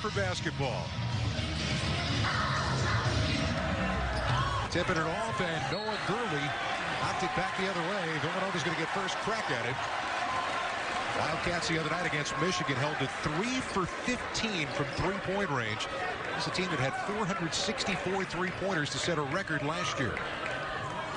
for basketball. Tipping it off, and Noah Gurley knocked it back the other way. Villanova's going to get first crack at it. Wildcats the other night against Michigan held to 3 for 15 from three-point range. It's a team that had 464 three-pointers to set a record last year.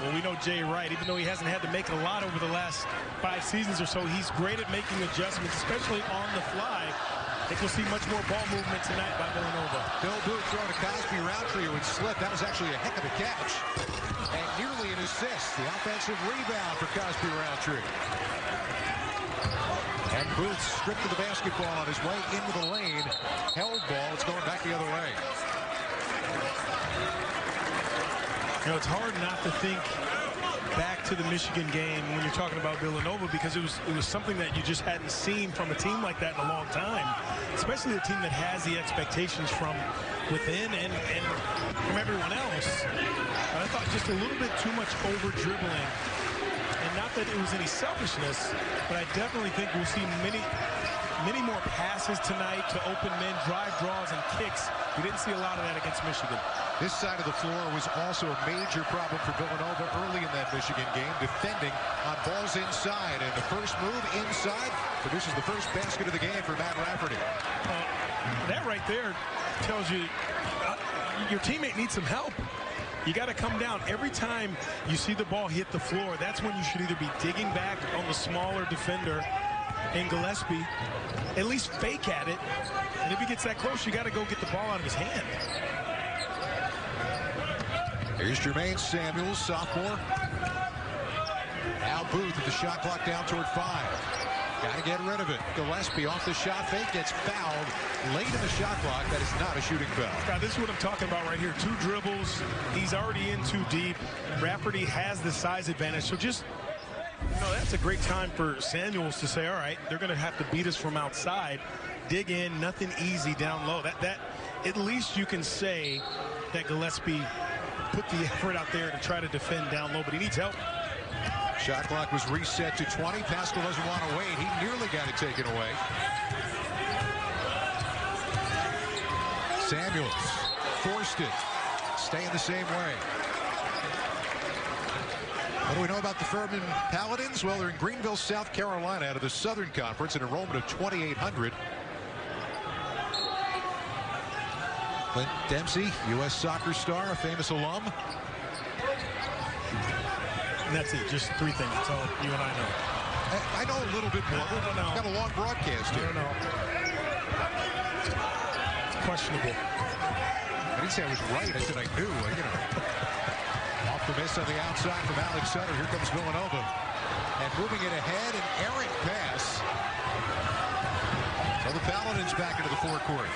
Well, we know Jay Wright, even though he hasn't had to make a lot over the last 5 seasons or so, he's great at making adjustments, especially on the fly. I think we'll see much more ball movement tonight by Villanova. Bill Booth throwing to Cosby Roundtree, who had slipped. That was actually a heck of a catch. And nearly an assist. The offensive rebound for Cosby Roundtree. And Booth stripped of the basketball on his way into the lane. Held ball. It's going back the other way. You know, it's hard not to think back to the Michigan game when you're talking about Villanova, because it was something that you just hadn't seen from a team like that in a long time, especially a team that has the expectations from within and from everyone else. I thought just a little bit too much over dribbling, and not that it was any selfishness, but I definitely think we'll see many more passes tonight to open men, drive draws, and kicks. We didn't see a lot of that against Michigan. This side of the floor was also a major problem for Villanova early in that Michigan game, defending on balls inside. And the first move inside produces the first basket of the game for Matt Rafferty. That right there tells you your teammate needs some help. You got to come down. Every time you see the ball hit the floor, that's when you should either be digging back on the smaller defender in Gillespie, at least fake at it. And if he gets that close, you got to go get the ball out of his hand. Here's Jermaine Samuels, sophomore. Now Booth with the shot clock down toward 5. Got to get rid of it. Gillespie off the shot fake, gets fouled late in the shot clock. That is not a shooting foul. God, this is what I'm talking about right here. 2 dribbles. He's already in too deep. Rafferty has the size advantage. So just, you know, that's a great time for Samuels to say, all right, they're going to have to beat us from outside. Dig in, nothing easy down low. That at least you can say that Gillespie put the effort out there to try to defend down low, but he needs help. Shot clock was reset to 20. Pascal doesn't want to wait. He nearly got it taken away. Samuels forced it. Staying the same way. What do we know about the Furman Paladins? Well, they're in Greenville, South Carolina, out of the Southern Conference, an enrollment of 2,800. Clint Dempsey, U.S. soccer star, a famous alum. And that's it, just 3 things. That's all you and I know. I know a little bit more. Got a long broadcast here. I don't know. It's questionable. I didn't say I was right. I said I knew. You know. Off the miss on the outside from Alex Sutter. Here comes Villanova. And moving it ahead, an errant pass. So the Paladins back into the forecourt.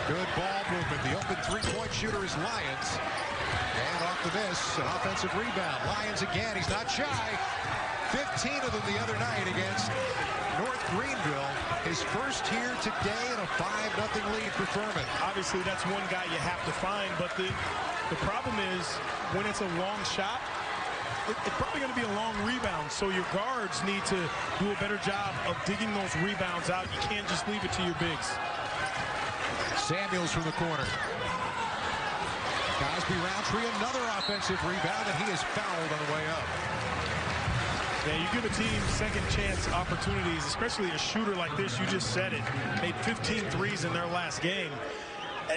Good ball movement. The open 3-point shooter is Lyons. And off the miss, an offensive rebound. Lyons again. He's not shy. 15 of them the other night against North Greenville. His first here today in a 5-0 lead for Furman. Obviously, that's one guy you have to find, but the problem is when it's a long shot, it's probably going to be a long rebound, so your guards need to do a better job of digging those rebounds out. You can't just leave it to your bigs. Samuels from the corner. Cosby Roundtree, another offensive rebound, and he is fouled on the way up. Yeah, you give a team second chance opportunities, especially a shooter like this. You just said it. Made 15 threes in their last game.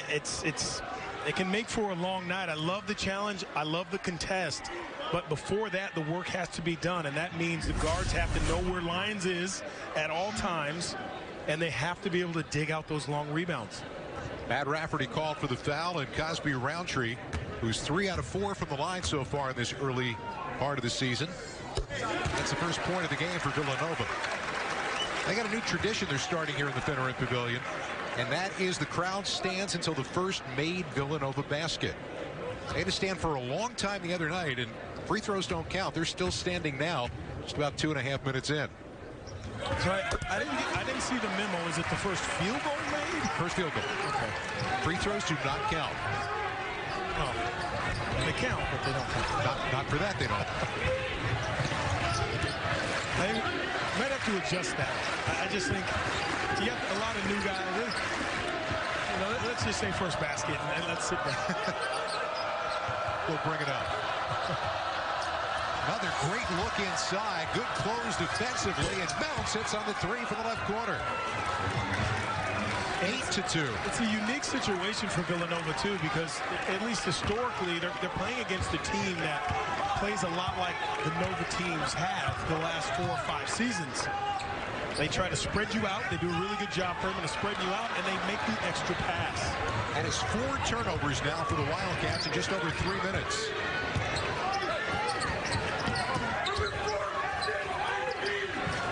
It can make for a long night. I love the challenge. I love the contest. But before that, the work has to be done, and that means the guards have to know where Lyons is at all times, and they have to be able to dig out those long rebounds. Matt Rafferty called for the foul, and Cosby Roundtree, who's 3 out of 4 from the line so far in this early part of the season. That's the first point of the game for Villanova. They got a new tradition they're starting here in the Fennerin Pavilion, and that is the crowd stands until the first made Villanova basket. They had to stand for a long time the other night, and free throws don't count. They're still standing now, just about 2.5 minutes in. So I didn't see the memo. Is it the first field goal made? First field goal. Okay. Free throws do not count. Oh, they count, but they don't count. Not for that, they don't. They might have to adjust that. I just think you got a lot of new guys. You know, let's just say first basket and let's sit down. We'll bring it up. Another great look inside. Good close defensively, and Mounts hits on the three from the left corner. 8-2. It's a unique situation for Villanova, too, because at least historically, they're playing against a team that plays a lot like the Nova teams have the last 4 or 5 seasons. They try to spread you out. They do a really good job, Furman, of spreading you out, and they make the extra pass. And it's 4 turnovers now for the Wildcats in just over 3 minutes.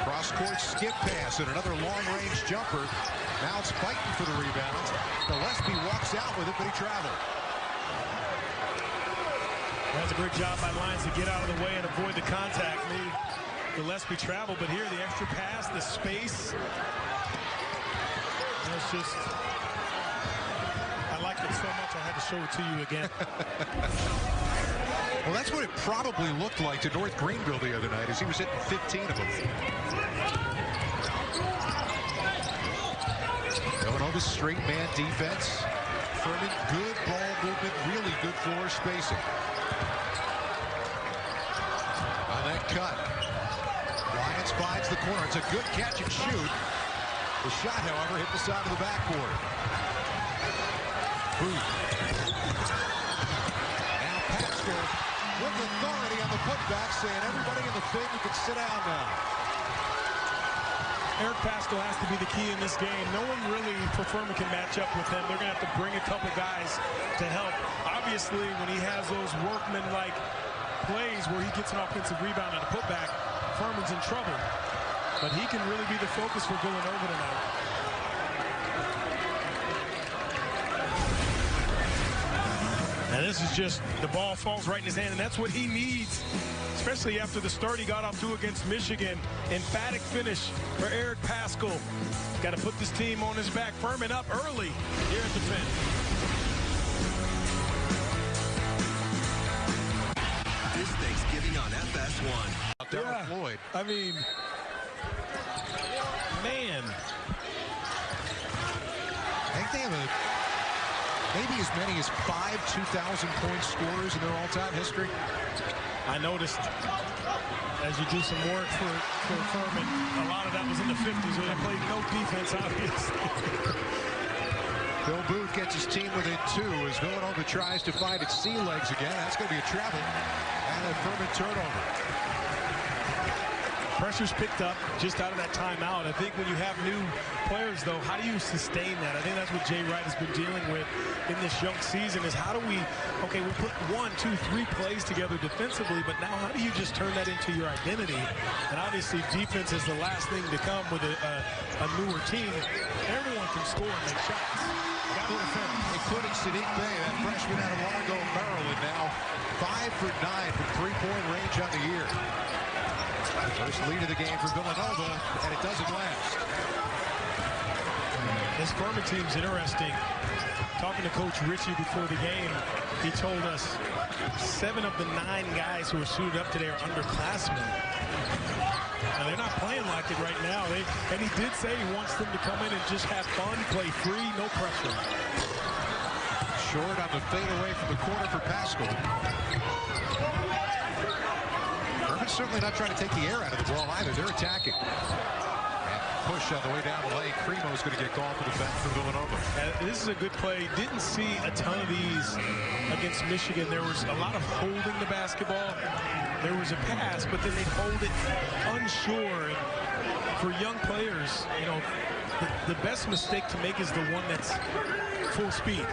Cross-court skip pass and another long-range jumper. Mounts fighting for the rebound. Gillespie walks out with it, but he traveled. That's a great job by Lyons to get out of the way and avoid the contact. Maybe Gillespie traveled, but here the extra pass, the space. It's just, I liked it so much I had to show it to you again. Well, that's what it probably looked like to North Greenville the other night as he was hitting 15 of them. Villanova's straight man defense. Furman, good ball movement, really good floor spacing. On that cut, Lyons finds the corner. It's a good catch and shoot. The shot, however, hit the side of the backboard. Booth. Now Pascal with authority on the putback, saying everybody in the field can sit down now. Eric Pascal has to be the key in this game. No one really for Furman can match up with him. They're going to have to bring a couple guys to help. Obviously, when he has those workman-like plays where he gets an offensive rebound and a putback, Furman's in trouble. But he can really be the focus for Villanova tonight. And this is just, the ball falls right in his hand, and that's what he needs, especially after the start he got off to against Michigan. Emphatic finish for Eric Pascal. Got to put this team on his back. Furman up early here at the Finn. This Thanksgiving on FS1. Yeah, Floyd. I mean, man. I think they have maybe as many as 5 2,000-point scorers in their all-time history. I noticed as you do some work for Furman, a lot of that was in the 50s when they played no defense, obviously. Bill Booth gets his team within 2 as Villanova tries to find its sea legs again. That's going to be a travel and a Furman turnover. Pressure's picked up just out of that timeout. I think when you have new players, though, how do you sustain that? I think that's what Jay Wright has been dealing with in this young season is how do we, okay, we put 1, 2, 3 plays together defensively, but now how do you just turn that into your identity? And obviously defense is the last thing to come with a newer team. Everyone can score and make shots. Got to defend. Including Sadiq Bey, that freshman out of Largo, Maryland, now 5 for 9 from three-point range on the year. First lead of the game for Villanova, and it doesn't last. This Furman team's interesting. Talking to Coach Ritchie before the game, he told us 7 of the 9 guys who are suited up today are underclassmen. Now, they're not playing like it right now. And he did say he wants them to come in and just have fun, play free, no pressure. Short on the fadeaway from the corner for Pascal. Furman's certainly not trying to take the air out of the ball either. They're attacking. And push on the way down the lane. Cremo's going to get called for the foul for Villanova. This is a good play. Didn't see a ton of these against Michigan. There was a lot of holding the basketball. There was a pass, but then they hold it unsure. And for young players, you know, the best mistake to make is the one that's full speed.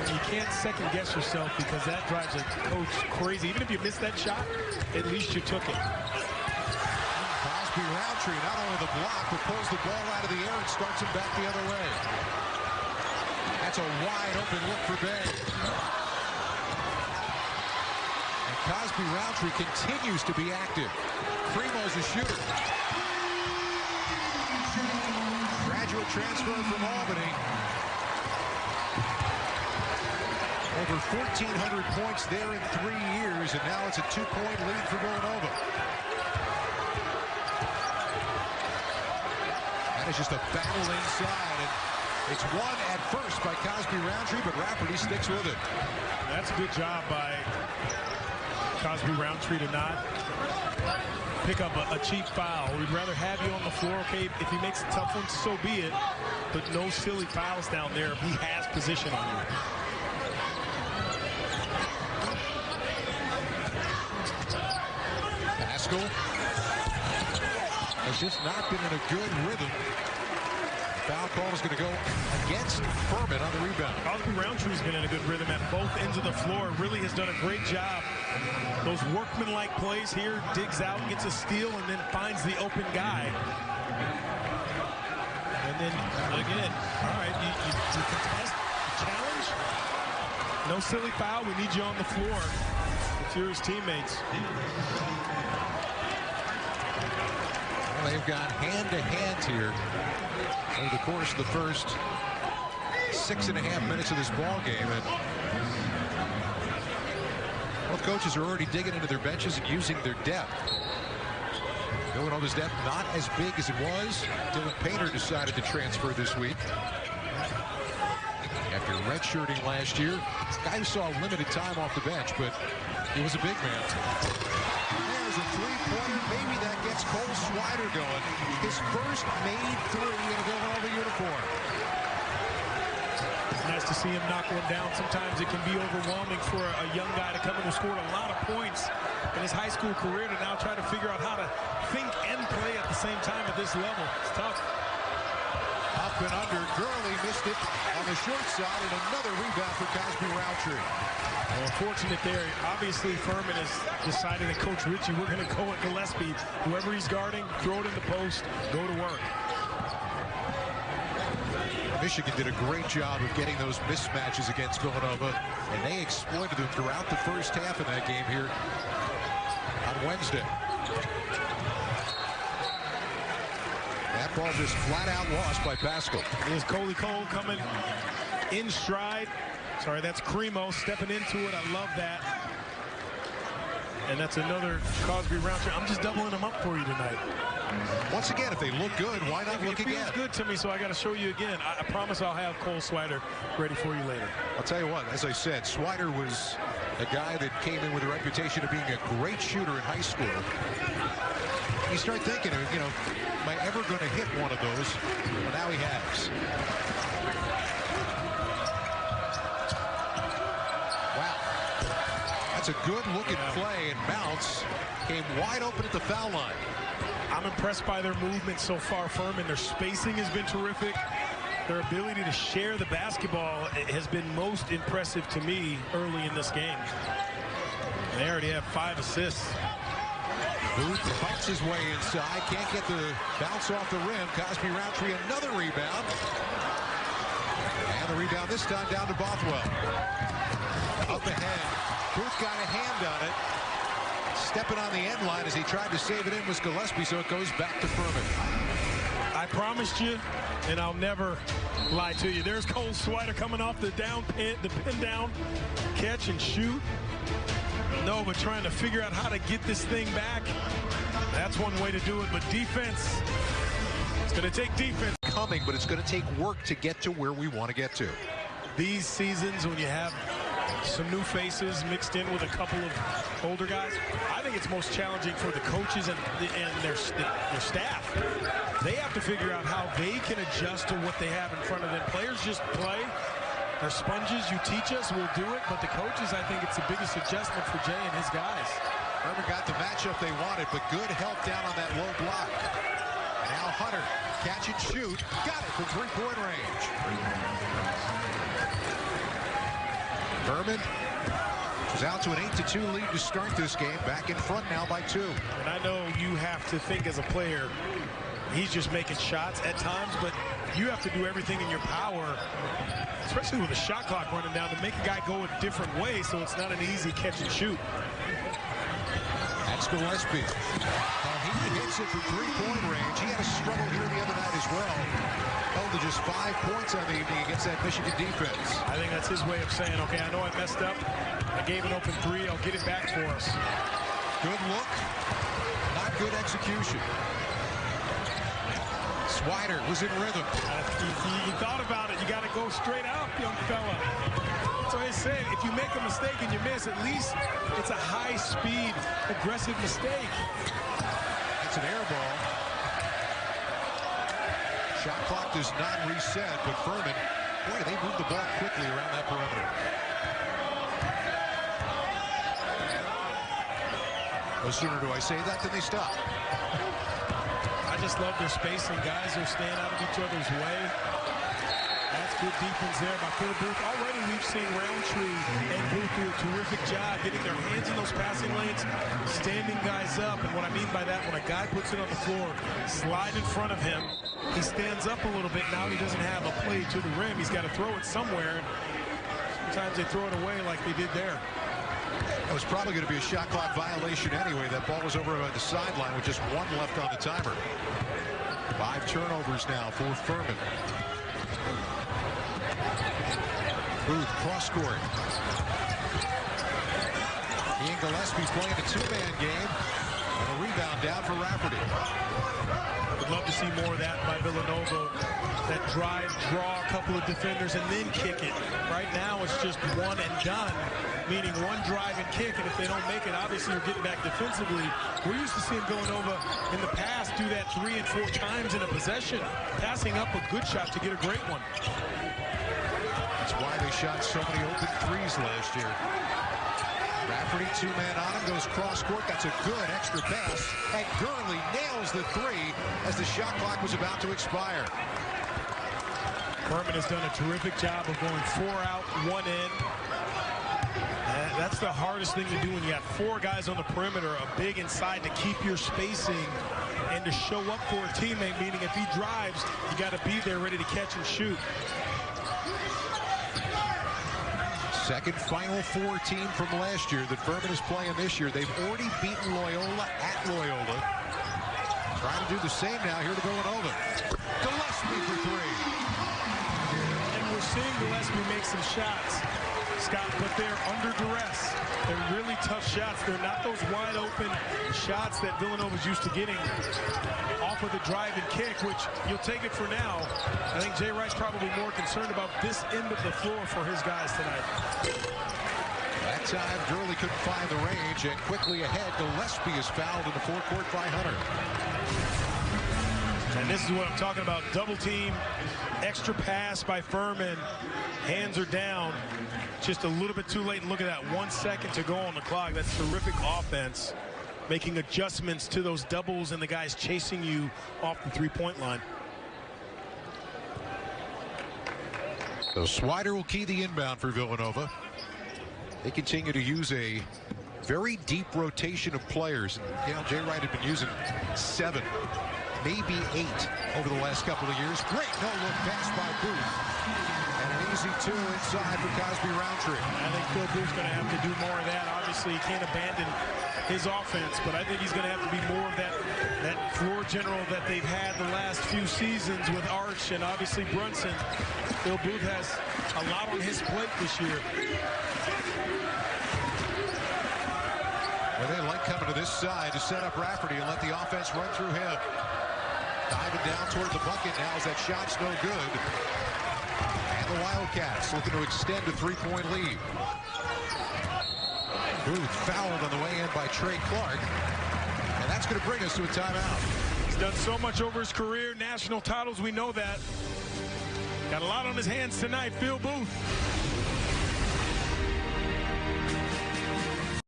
You can't second guess yourself because that drives a coach crazy. Even if you missed that shot, at least you took it. Cosby Roundtree not only the block, but pulls the ball out of the air and starts him back the other way. That's a wide open look for Bay. And Cosby Roundtree continues to be active. Cremo's a shooter. Graduate transfer from Albany. Over 1,400 points there in 3 years, and now it's a 2-point lead for Villanova. That is just a battle inside, and It's won at first by Cosby Roundtree, but Rafferty sticks with it. That's a good job by Cosby Roundtree to not pick up a cheap foul. We'd rather have you on the floor. Okay, if he makes a tough one, so be it. But no silly fouls down there if he has position on you. Pascal has just not been in a good rhythm. Foul call is going to go against Furman on the rebound. Cosby Roundtree's been in a good rhythm at both ends of the floor. Really has done a great job. Those workman-like plays here, digs out, gets a steal, and then finds the open guy. And then, again, all right, you contest the challenge. No silly foul. We need you on the floor. If you're his teammates. Well, they've got hand-to-hand here over the course of the first 6.5 minutes of this ball game. And both coaches are already digging into their benches and using their depth. Villanova's depth not as big as it was. Dylan Painter decided to transfer this week after redshirting last year. This guy who saw limited time off the bench, but he was a big man. There's a three-pointer. Maybe that gets Cole Swider going. His first made three in a Villanova uniform. Nice to see him knock one down. Sometimes it can be overwhelming for a young guy to come in who scored a lot of points in his high school career to now try to figure out how to think and play at the same time at this level. It's tough. Up and under. Gurley missed it on the short side, and another rebound for Cosby Roundtree. Well, unfortunate there. Obviously, Furman has decided that Coach Ritchie, we're going to go at Gillespie. Whoever he's guarding, throw it in the post, go to work. Michigan did a great job of getting those mismatches against Villanova, and they exploited them throughout the first half of that game here on Wednesday. That ball just flat out lost by Pascal. Here's Coley Cole coming in stride. Sorry, that's Cremo stepping into it. I love that. And that's another Cosby Roundtree. I'm just doubling them up for you tonight. Once again, if they look good, why not look again? It feels good to me, so I got to show you again. I promise I'll have Cole Swider ready for you later. I'll tell you what, as I said, Swider was a guy that came in with a reputation of being a great shooter in high school. You start thinking, you know, am I ever going to hit one of those? Well, now he has. Wow. That's a good-looking play, and Mounts came wide open at the foul line. I'm impressed by their movement so far, Furman. Their spacing has been terrific. Their ability to share the basketball has been most impressive to me early in this game. They already have 5 assists. Booth fights his way inside. Can't get the bounce off the rim. Cosby Roundtree, another rebound. And the rebound this time down to Bothwell. Up ahead. Booth got a hand on it. Stepping on the end line as he tried to save it in was Gillespie, so it goes back to Furman. I promised you, and I'll never lie to you. There's Cole Swider coming off the pin down, catch and shoot. Nova trying to figure out how to get this thing back. That's one way to do it, but defense, it's going to take defense. Coming, but it's going to take work to get to where we want to get to. These seasons, when you have some new faces mixed in with a couple of older guys, I think it's most challenging for the coaches and their staff. They have to figure out how they can adjust to what they have in front of them. Players just play. They're sponges. You teach us, we'll do it. But the coaches, I think it's the biggest adjustment for Jay and his guys. Furman got the matchup they wanted, but good help down on that low block. Now Hunter, catch and shoot. Got it from three-point range. Furman was out to an 8-2 lead to start this game. Back in front now by 2. And I know you have to think as a player, he's just making shots at times, but you have to do everything in your power, especially with the shot clock running down, to make a guy go a different way so it's not an easy catch and shoot. That's Gillespie. He hits it from three-point range. He had a struggle here the other night as well. Held to just 5 points on the evening against that Michigan defense. I think that's his way of saying, okay, I know I messed up. I gave an open 3. I'll get it back for us. Good look, not good execution. Swider was in rhythm. You thought about it. You got to go straight up, young fella. So I say, if you make a mistake and you miss, at least it's a high-speed, aggressive mistake. It's an air ball. Shot clock does not reset, but Furman, boy, they moved the ball quickly around that perimeter. No sooner do I say that than they stop. I just love their spacing. Guys are staying out of each other's way. That's good defense there by Phil Booth. Already we've seen Roundtree and Booth do a terrific job getting their hands in those passing lanes, standing guys up. And what I mean by that, when a guy puts it on the floor, slide in front of him, he stands up a little bit. Now he doesn't have a play to the rim. He's got to throw it somewhere. Sometimes they throw it away like they did there. It was probably going to be a shot clock violation anyway. That ball was over by the sideline with just one left on the timer. 5 turnovers now for Furman. Booth cross court. Ian Gillespie playing a 2-man game. And a rebound down for Rafferty. Would love to see more of that by Villanova. That drive, draw a couple of defenders, and then kick it. Right now, it's just one and done, meaning one drive and kick, and if they don't make it, obviously you're getting back defensively. We're used to seeing Villanova in the past do that 3 and 4 times in a possession, passing up a good shot to get a great one. That's why they shot so many open threes last year. Rafferty, 2-man on him, goes cross court. That's a good extra pass. And Gurley nails the 3 as the shot clock was about to expire. Furman has done a terrific job of going 4 out, 1 in. That's the hardest thing to do when you have 4 guys on the perimeter, a big inside to keep your spacing and to show up for a teammate, meaning if he drives, you got to be there ready to catch and shoot. Second Final Four team from last year that Furman is playing this year. They've already beaten Loyola at Loyola. Trying to do the same now here to Villanova. Gillespie for 3. And we're seeing Gillespie make some shots, Scott, but they're under duress. They're really tough shots. They're not those wide open shots that Villanova's used to getting off of the drive and kick, which you'll take it for now. I think Jay Wright's probably more concerned about this end of the floor for his guys tonight. That time, Gurley couldn't find the range, and quickly ahead, Gillespie is fouled in the forecourt by Hunter. And this is what I'm talking about. Double team, extra pass by Furman. Hands are down. Just a little bit too late. And look at that, 1 second to go on the clock. That's terrific offense. Making adjustments to those doubles and the guys chasing you off the 3-point line. So Swider will key the inbound for Villanova. They continue to use a very deep rotation of players. You know, Jay Wright had been using 7, maybe 8 over the last couple of years. Great no-look pass by Booth. And an easy 2 inside for Cosby Roundtree. I think Phil Booth's going to have to do more of that. Obviously, he can't abandon his offense, but I think he's going to have to be more of that floor general that they've had the last few seasons with Arch and obviously Brunson. Phil Booth has a lot on his plate this year. Well, they like coming to this side to set up Rafferty and let the offense run through him. Diving down toward the bucket now as that shot's no good. And the Wildcats looking to extend a 3-point lead. Booth fouled on the way in by Trey Clark. And that's going to bring us to a timeout. He's done so much over his career. National titles, we know that. Got a lot on his hands tonight, Phil Booth.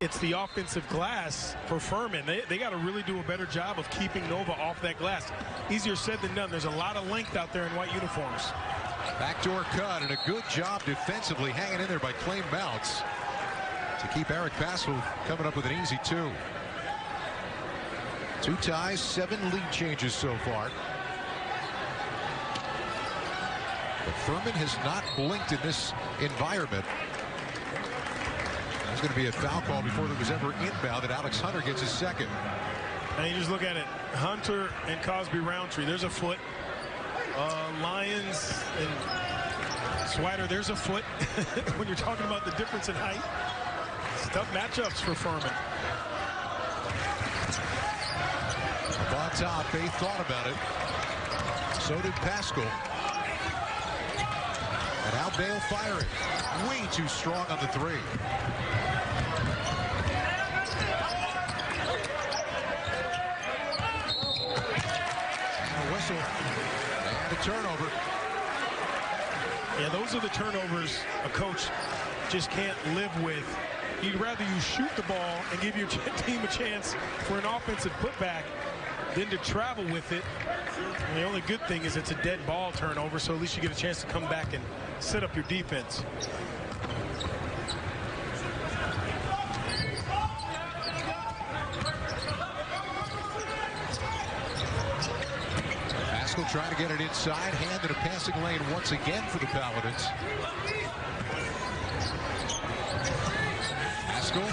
It's the offensive glass for Furman. They got to really do a better job of keeping Nova off that glass. Easier said than done. There's a lot of length out there in white uniforms. Backdoor cut and a good job defensively hanging in there by Clay Mounts to keep Eric Passel coming up with an easy 2. 2 ties, 7 lead changes so far. But Furman has not blinked in this environment. There's going to be a foul call before there was ever inbound, and Alex Hunter gets his second. And you just look at it, Hunter and Cosby Roundtree, there's a foot. Lyons and Swider, there's a foot. When you're talking about the difference in height, it's tough matchups for Furman. Up on top, they thought about it. So did Pascal. And now Bale firing. Way too strong on the three. A whistle. And a turnover. Yeah, those are the turnovers a coach just can't live with. He'd rather you shoot the ball and give your team a chance for an offensive putback than to travel with it. And the only good thing is it's a dead ball turnover, so at least you get a chance to come back and set up your defense. Pascal trying to get it inside, hand in a passing lane once again for the Paladins. Pascal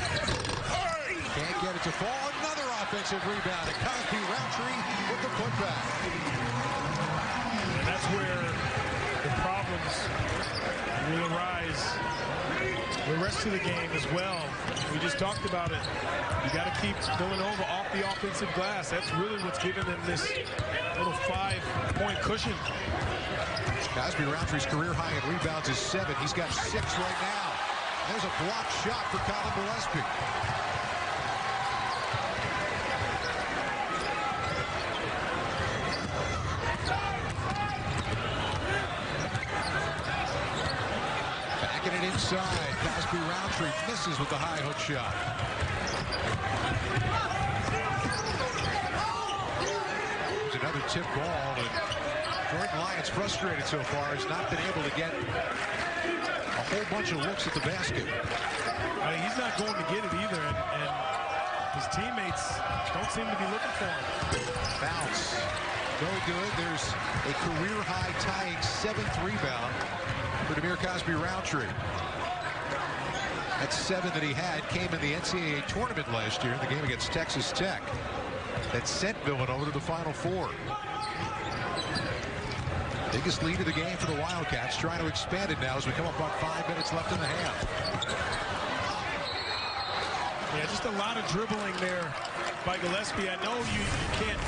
can't get it to fall. Another offensive rebound. And Cosby Roundtree with the putback. And that's where the problems will arise the rest of the game as well. We just talked about it. You got to keep Villanova off the offensive glass. That's really what's giving them this little 5-point cushion. Cosby Roundtree's career high in rebounds is 7. He's got 6 right now. There's a blocked shot for Colin Gillespie. Backing it inside. Cosby Roundtree misses with the high hook shot. There's another tip ball, and Jordan Lyons, frustrated so far, has not been able to get a whole bunch of looks at the basket. I mean, he's not going to get it either, and his teammates don't seem to be looking for him. Bounce. No good. There's a career-high tying 7th rebound for Demir Cosby Roundtree. That 7 that he had came in the NCAA tournament last year in the game against Texas Tech. That sent Villanova to the Final Four. Biggest lead of the game for the Wildcats, trying to expand it now as we come up on 5 minutes left in the half. Yeah, just a lot of dribbling there by Gillespie. I know you can't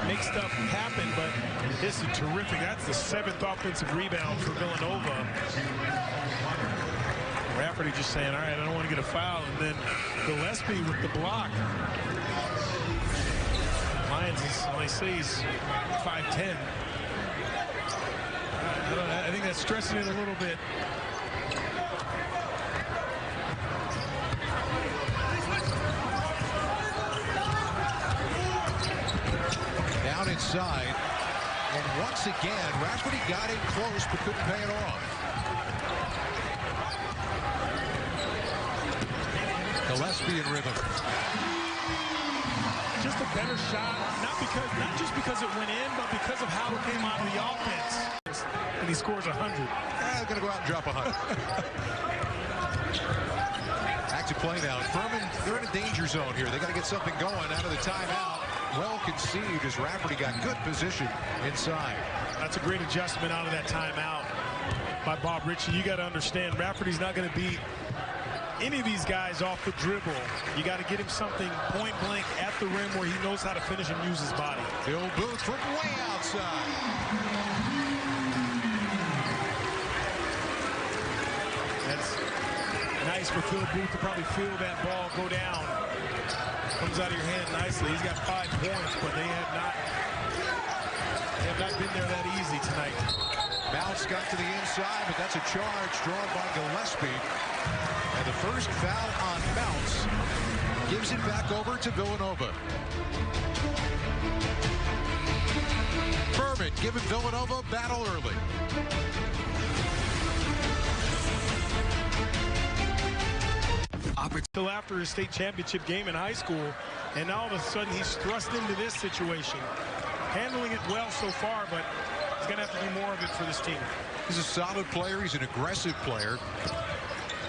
make stuff happen, but this is terrific. That's the 7th offensive rebound for Villanova. Rafferty just saying, all right, I don't want to get a foul, and then Gillespie with the block. Lyons is, they say he's 5'10". I think that's stressing it a little bit. Down inside, and once again, Rafferty got in close but couldn't pay it off. Gillespie in rhythm. Just a better shot, not just because it went in, but because of how it came out of the offense. And he scores 100. I'm going to go out and drop 100. Back to play now. Furman, they're in a danger zone here. They got to get something going out of the timeout. Well conceived as Rafferty got good position inside. That's a great adjustment out of that timeout by Bob Ritchie. You got to understand, Rafferty's not going to beat any of these guys off the dribble. You got to get him something point blank at the rim where he knows how to finish and use his body. Bill Booth from way outside. That's nice for Phil Booth to probably feel that ball go down. Comes out of your hand nicely. He's got 5 points, but they have not been there that easy tonight. Bounce got to the inside, but that's a charge drawn by Gillespie. And the first foul on Bounce gives it back over to Villanova. Furman giving Villanova a battle early. Until after his state championship game in high school, and now all of a sudden he's thrust into this situation. Handling it well so far, but he's going to have to do more of it for this team. He's a solid player. He's an aggressive player.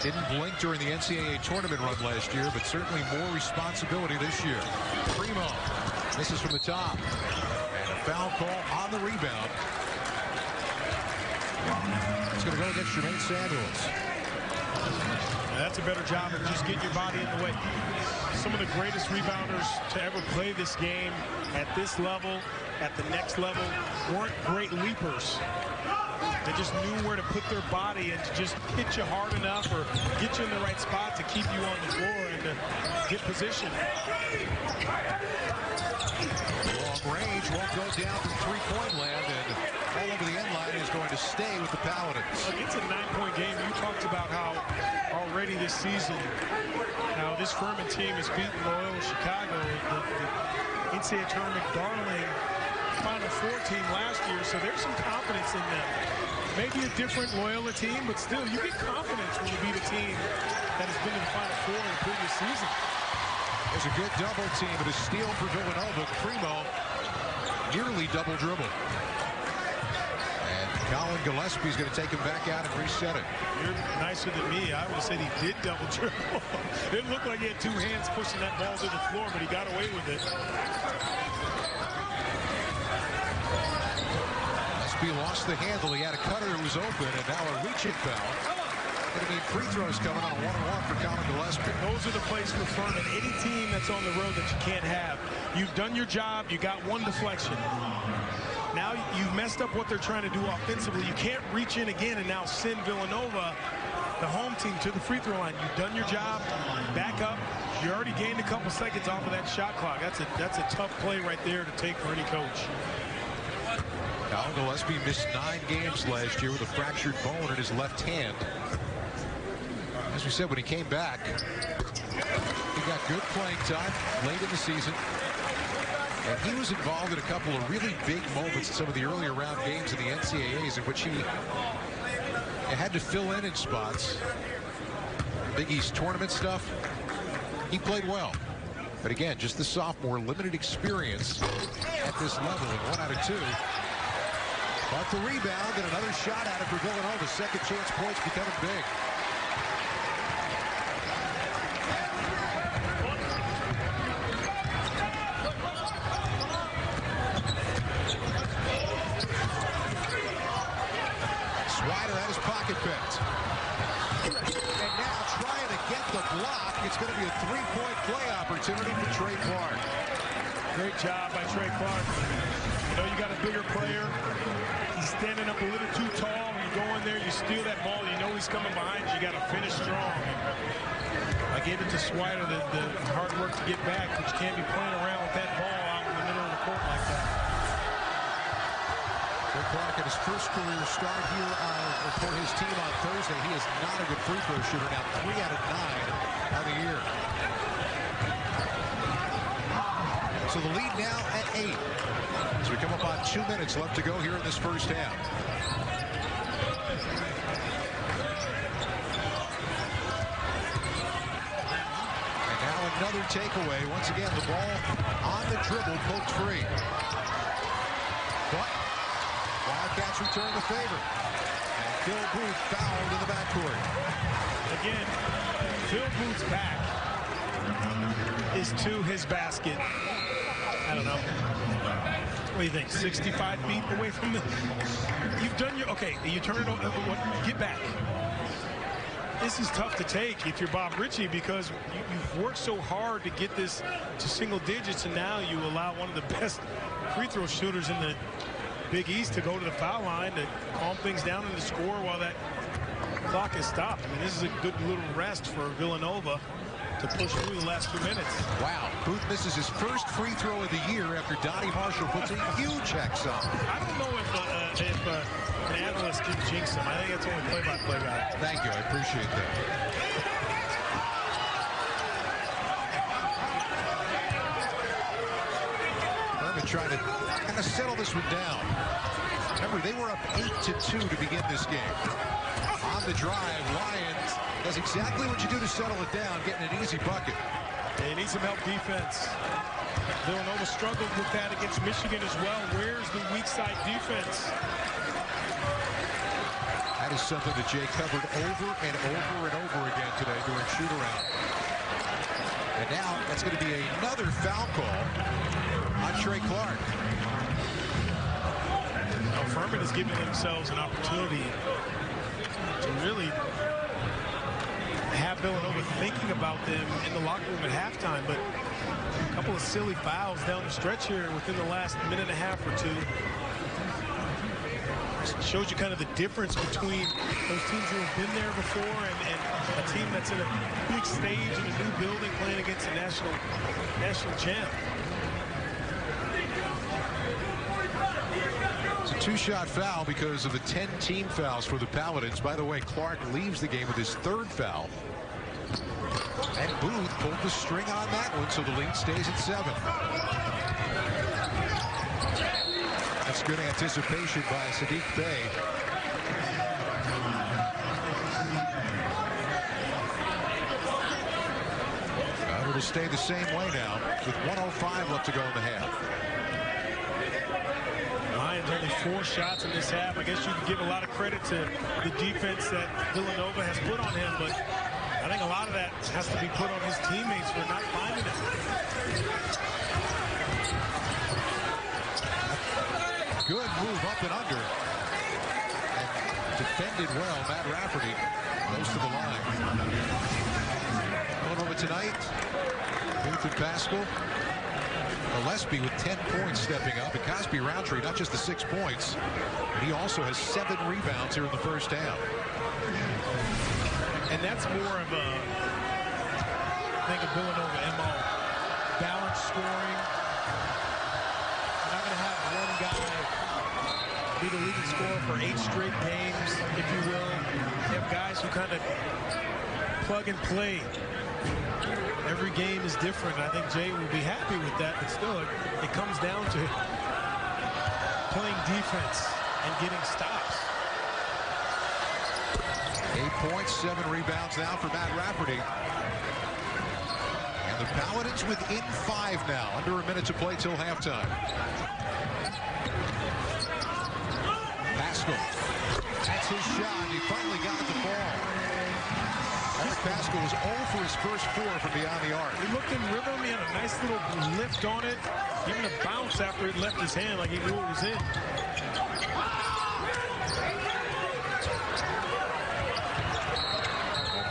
Didn't blink during the NCAA tournament run last year, but certainly more responsibility this year. Primo, this is from the top. And a foul call on the rebound. It's going to go against Jermaine Samuels. That's a better job of just getting your body in the way. Some of the greatest rebounders to ever play this game at this level, at the next level, weren't great leapers. They just knew where to put their body and to just hit you hard enough or get you in the right spot to keep you on the floor and to get position. Long range won't go down from three-point land, and all over the end line is going to stay with the Paladins. It's a 9-point game. You talked about how already this season, how this Furman team has beaten Loyola Chicago, the NCAA tournament darling Final Four team last year, so there's some confidence in them. Maybe a different Loyola team, but still, you get confidence when you beat a team that has been in the Final Four in the previous season. There's a good double team, but a steal for Villanova. Primo nearly double dribble. And Colin Gillespie's going to take him back out and reset it. You're nicer than me. I would have said he did double dribble. It didn't look like he had two hands pushing that ball to the floor, but he got away with it. He lost the handle. He had a cutter who was open, and now a reaching foul. Going to need free throws coming on a 1-on-1 for Colin Gillespie. Those are the plays for Furman. Any team that's on the road that you can't have. You've done your job. You got one deflection. Now you've messed up what they're trying to do offensively. You can't reach in again and now send Villanova, the home team, to the free throw line. You've done your job. Back up. You already gained a couple seconds off of that shot clock. That's a tough play right there to take for any coach. Colin Gillespie missed 9 games last year with a fractured bone in his left hand. As we said, when he came back, he got good playing time late in the season. And he was involved in a couple of really big moments in some of the earlier round games in the NCAAs in which he had to fill in spots. Big East tournament stuff. He played well. But again, just the sophomore, limited experience at this level, and 1 out of 2. But the rebound and another shot at it for Villanova. Second chance points becoming big. Swider at his pocket picked. And now trying to get the block. It's going to be a 3-point play opportunity for Trey Clark. Great job by Trey Clark. You know you got a bigger player. He's standing up a little too tall. You go in there, you steal that ball. You know he's coming behind you. You got to finish strong. I gave it to Swider, the hard work to get back, but you can't be playing around with that ball out in the middle of the court like that. Trey Clark at his first career start here for his team on Thursday. He is not a good free throw shooter. Now 3 out of 9 on the year. So the lead now at 8. As we come up on 2 minutes left to go here in this first half. And now another takeaway. Once again, the ball on the dribble, poked free. But Wildcats return the favor. And Phil Booth fouled in the backcourt. Again, Phil Booth's back is to his basket. I don't know. What do you think? 65 feet away from the... You've done your... Okay, you turn it over. Get back. This is tough to take if you're Bob Ritchie because you've worked so hard to get this to single digits, and now you allow one of the best free throw shooters in the Big East to go to the foul line to calm things down and to score while that clock is stopped. I mean, this is a good little rest for Villanova to push through the last 2 minutes. Wow. Booth misses his first free throw of the year after Donnie Marshall puts a huge X on. I don't know if an analyst can jinx him. I think it's only play-by-play guy. Thank you. I appreciate that. Furman trying to kind of settle this one down. Remember, they were up 8-2 to begin this game. On the drive, Lyons does exactly what you do to settle it down, getting an easy bucket. They need some help defense. Villanova struggled with that against Michigan as well. Where's the weak side defense? That is something that Jay covered over and over and over again today during shoot-around. And now that's going to be another foul call on Trey Clark. Now Furman is giving themselves an opportunity to really Villanova thinking about them in the locker room at halftime, but a couple of silly fouls down the stretch here within the last minute and a half or two. Shows you kind of the difference between those teams who have been there before and a team that's in a big stage in a new building playing against a national champ. It's a two-shot foul because of the 10 team fouls for the Paladins. By the way, Clark leaves the game with his third foul. And Booth pulled the string on that one, so the lead stays at 7. That's good anticipation by Sadiq Bey. It'll stay the same way now with 1:05 left to go in the half. Lions only 4 shots in this half. I guess you could give a lot of credit to the defense that Villanova has put on him, but I think a lot of that has to be put on his teammates for not finding it. Good move up and under. And defended well. Matt Rafferty goes to the line. Villanova tonight. Booth and Pascal. Gillespie with 10 points stepping up. And Cosby Roundtree, not just the 6 points, he also has 7 rebounds here in the first half. And that's more of a, I think, a Villanova MO. Balanced scoring. You're not going to have one guy be the leading scorer for 8 straight games, if you will. You have guys who kind of plug and play. Every game is different. I think Jay will be happy with that, but still, it comes down to playing defense and getting stops. 8 points, 7 rebounds now for Matt Rafferty. And the Paladins within 5 now, under a minute to play till halftime. Pascal, that's his shot. He finally got the ball. Eric Pascal was 0 for his first 4 from beyond the arc. He looked in rhythm. He had a nice little lift on it. Even a bounce after it left his hand like he knew it was in.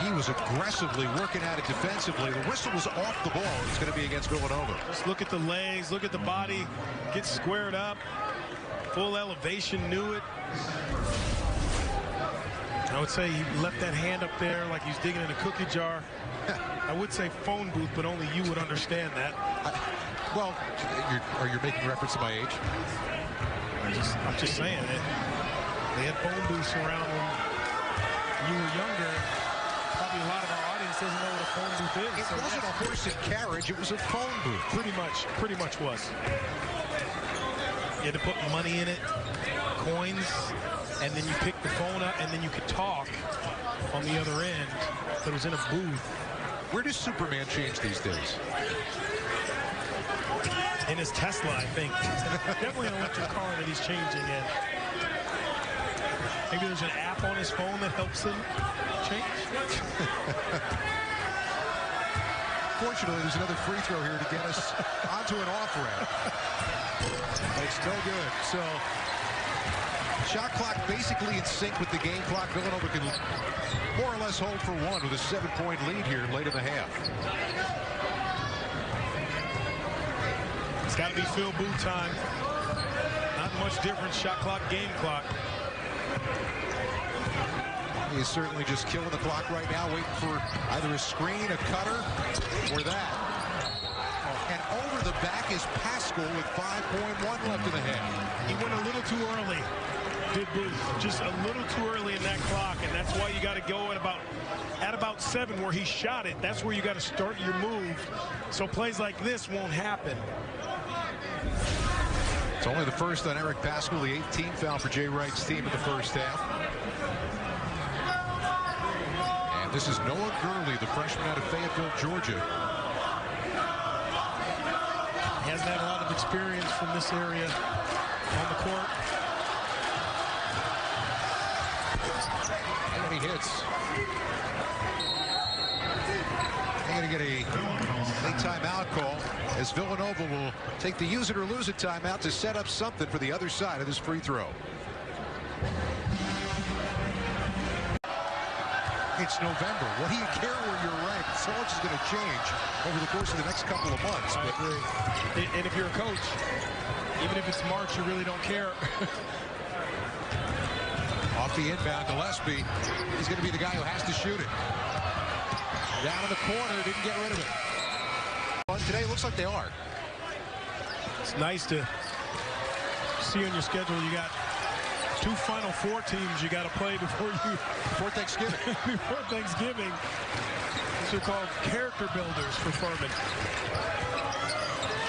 He was aggressively working at it defensively. The whistle was off the ball. It's going to be against Villanova. Just look at the legs, look at the body, get squared up, full elevation, knew it. I would say he left that hand up there like he's digging in a cookie jar. I would say phone booth, but only you would understand that. Well, are you making reference to my age? I'm just saying it. They had phone booths around when you were younger. Probably a lot of our audience doesn't know what a phone booth is. It wasn't a horse and carriage, it was a phone booth. Pretty much was. You had to put money in it, coins, and then you pick the phone up, and then you could talk on the other end. But it was in a booth. Where does Superman change these days? In his Tesla, I think. Definitely an electric car that he's changing in. Maybe there's an app on his phone that helps him change. Fortunately, there's another free throw here to get us onto an off-ramp. But it's no good. So, shot clock basically in sync with the game clock. Villanova can more or less hold for 1 with a 7-point lead here late in the half. It's got to be Phil Booth time. Not much difference, shot clock, game clock. He is certainly just killing the clock right now, waiting for either a screen, a cutter, or that. And over the back is Pascal with 5.1 left in the half. He went a little too early, did Booth. Just a little too early in that clock, and that's why you got to go at about 7 where he shot it. That's where you got to start your move, so plays like this won't happen. It's only the first on Eric Pascal, the 18th foul for Jay Wright's team in the first half. And this is Noah Gurley, the freshman out of Fayetteville, Georgia. He hasn't had a lot of experience from this area on the court. And he hits. They're going to get a late timeout call as Villanova will take the use it or lose it timeout to set up something for the other side of this free throw. It's November. What do you care where you're ranked? So much is going to change over the course of the next couple of months. I agree. And if you're a coach, even if it's March, you really don't care. Off the inbound, Gillespie. He's going to be the guy who has to shoot it. Down in the corner, didn't get rid of it. Today, it looks like they are. It's nice to see on your schedule you got 2 Final Four teams you got to play before Thanksgiving. Before Thanksgiving. These are called character builders for Furman.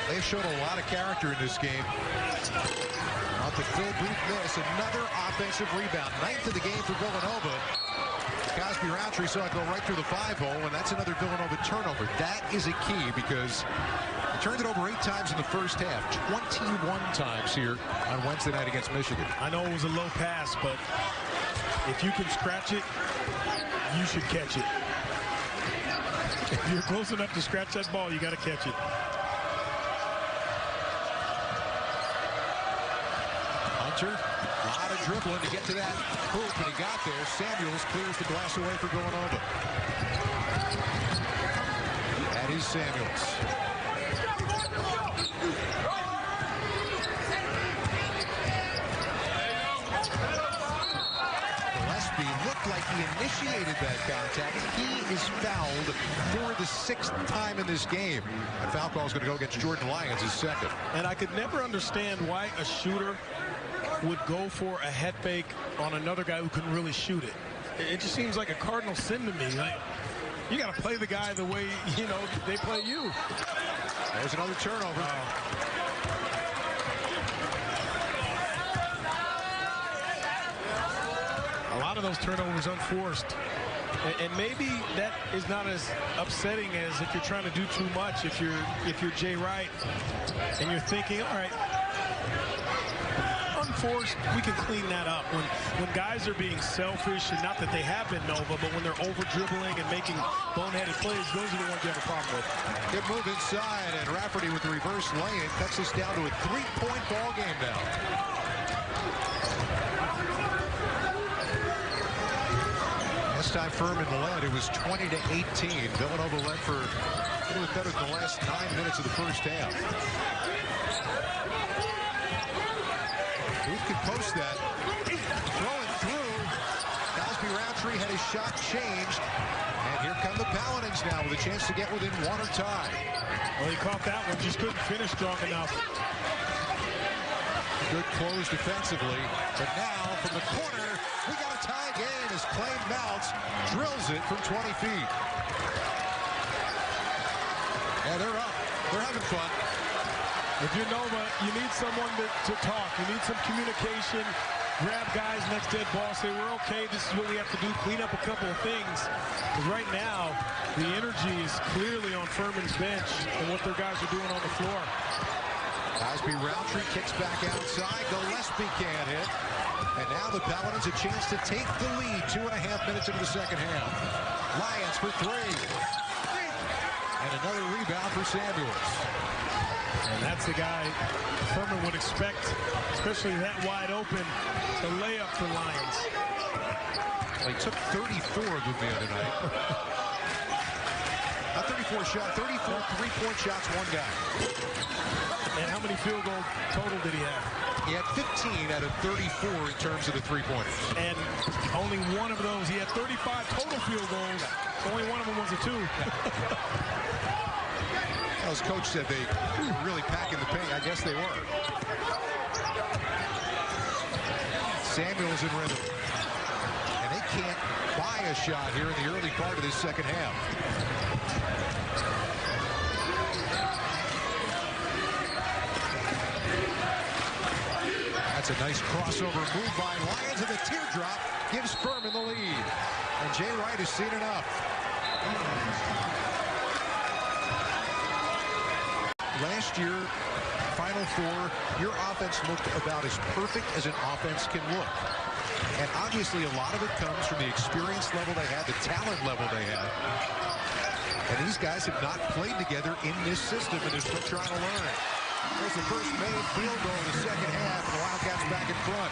They've shown a lot of character in this game. Off the Phil Booth miss, another offensive rebound. 9th of the game for Villanova. Cosby Roundtree saw it go right through the 5-hole, and that's another Villanova turnover. That is a key because they turned it over 8 times in the first half, 21 times here on Wednesday night against Michigan. I know it was a low pass, but if you can scratch it, you should catch it. If you're close enough to scratch that ball, you got to catch it. Hunter, a lot of dribbling to get to that hoop, and he got there. Samuels clears the glass away for Villanova. That is Samuels. Gillespie looked like he initiated that contact. He is fouled for the 6th time in this game. And foul call is going to go against Jordan Lyons, his 2nd. And I could never understand why a shooter would go for a head fake on another guy who couldn't really shoot it. It just seems like a cardinal sin to me. Like, you got to play the guy the way, you know, they play you. There's another turnover. A lot of those turnovers unforced. And maybe that is not as upsetting as if you're trying to do too much. If you're Jay Wright and you're thinking, all right, unforced, we can clean that up. When guys are being selfish, and not that they have been Nova, but when they're over-dribbling and making boneheaded plays, those are the ones you have a problem with. Good move inside, and Rafferty with the reverse lay-in cuts this down to a 3-point ball game now. Last time Furman led, it was 20-18. Villanova led for a little bit better than the last 9 minutes of the first half. Booth can post that. Throwing through. Cosby Roundtree had his shot changed. And here come the Paladins now with a chance to get within 1 or tie. Well, he caught that one, just couldn't finish strong enough. Good close defensively. But now from the corner, we got a tie game as Clay Mounts drills it from 20 feet. Yeah, they're up. They're having fun. If you're Nova, you need someone to talk. You need some communication. Grab guys next dead ball. Say, we're okay. This is what we have to do. Clean up a couple of things. Because right now, the energy is clearly on Furman's bench and what their guys are doing on the floor. Cosby Roundtree kicks back outside. Gillespie can't hit. And now the Paladins a chance to take the lead 2.5 minutes into the second half. Lyons for 3. And another rebound for Samuels. And that's the guy Furman would expect, especially that wide open, the layup for Lyons. Well, he took 34 of them the other night. Not 34 shots, 34 3-point shots, one guy. And how many field goal total did he have? He had 15 out of 34 in terms of the 3-pointers. And only one of those, he had 35 total field goals. Only one of them was a 2. As coach said, they were really packing the paint. I guess they were. Samuels in rhythm. And they can't buy a shot here in the early part of this second half. That's a nice crossover move by Lyons, and the teardrop gives Furman the lead. And Jay Wright has seen enough. Last year, Final Four, your offense looked about as perfect as an offense can look. And obviously, a lot of it comes from the experience level they had, the talent level they had. And these guys have not played together in this system, and they're still trying to learn. There's the first made field goal in the second half, and the Wildcats back in front.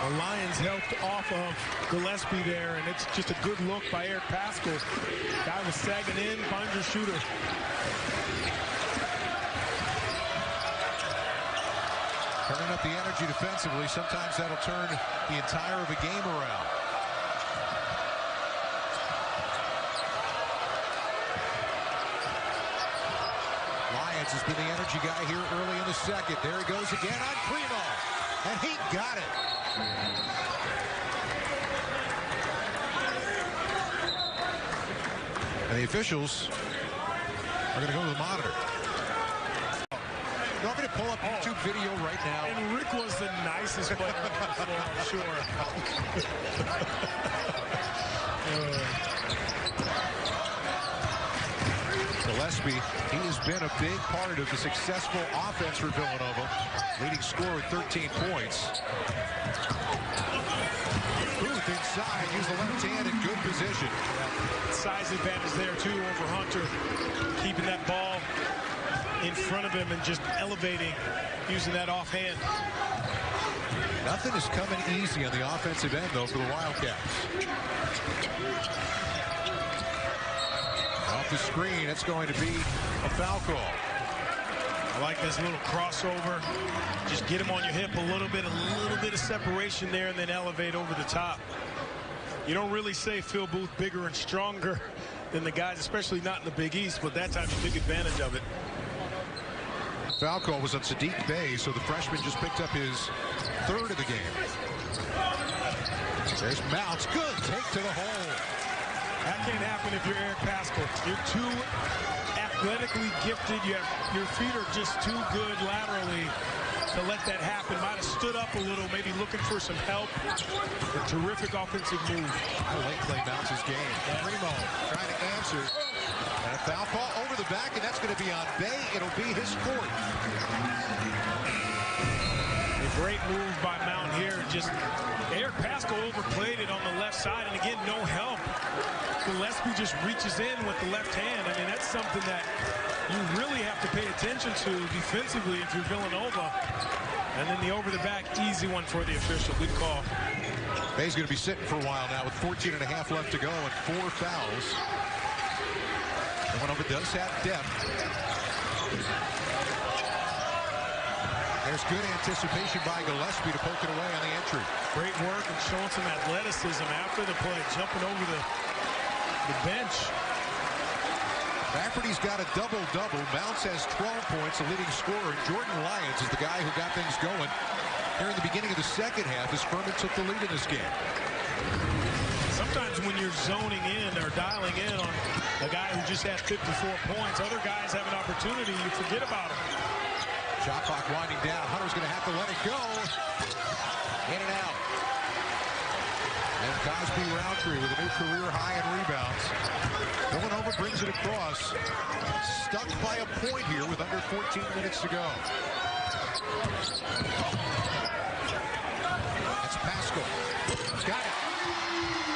The Lions helped off of Gillespie there, and it's just a good look by Eric Pascal. Guy was sagging in, finds your shooter. Turning up the energy defensively, sometimes that'll turn the entire of a game around. Lyons has been the energy guy here early in the second. There he goes again on Primo, and he got it. And the officials are going to go to the monitor. You want me to pull up YouTube video right now? And Rick was the nicest player on the floor, I'm sure. Gillespie, he has been a big part of the successful offense for Villanova. Leading scorer with 13 points. Booth inside, use the left hand in good position. Size advantage there, too, over Hunter. Keeping that ball in front of him and just elevating, using that offhand. Nothing is coming easy on the offensive end, though, for the Wildcats. Off the screen, it's going to be a foul call. I like this little crossover. Just get him on your hip a little bit of separation there, and then elevate over the top. You don't really say Phil Booth bigger and stronger than the guys, especially not in the Big East, but that time he took advantage of it. Foul call was on Sadiq Bey, so the freshman just picked up his third of the game. There's Mounts, good take to the hole. That can't happen if you're Eric Pascal. You're too athletically gifted. Your feet are just too good laterally to let that happen. Might have stood up a little, maybe looking for some help. A terrific offensive move. I like Clay Mounts' game. Primo trying to answer. And a foul call over the back, and that's going to be on Bey. It'll be his fourth. A great move by Mount here. Just Eric Pascal overplayed it on the left side, and again, no help. Gillespie just reaches in with the left hand. I mean, that's something that you really have to pay attention to defensively if you're Villanova. And then the over-the-back, easy one for the official. Good call. Bey's going to be sitting for a while now with 14 and a half left to go and 4 fouls. Villanova does have depth. There's good anticipation by Gillespie to poke it away on the entry. Great work and showing some athleticism after the play, jumping over the bench. Rafferty's got a double-double. Mounts has 12 points, the leading scorer. Jordan Lyons is the guy who got things going here in the beginning of the second half as Furman took the lead in this game. Sometimes when you're zoning in or dialing in on a guy who just had 54 points, other guys have an opportunity, you forget about him. Shot clock winding down. Hunter's going to have to let it go. In and out. And Cosby Roundtree with a new career high in rebounds. Villanova brings it across. Stuck by a point here with under 14 minutes to go. That's Pascal. He's got it.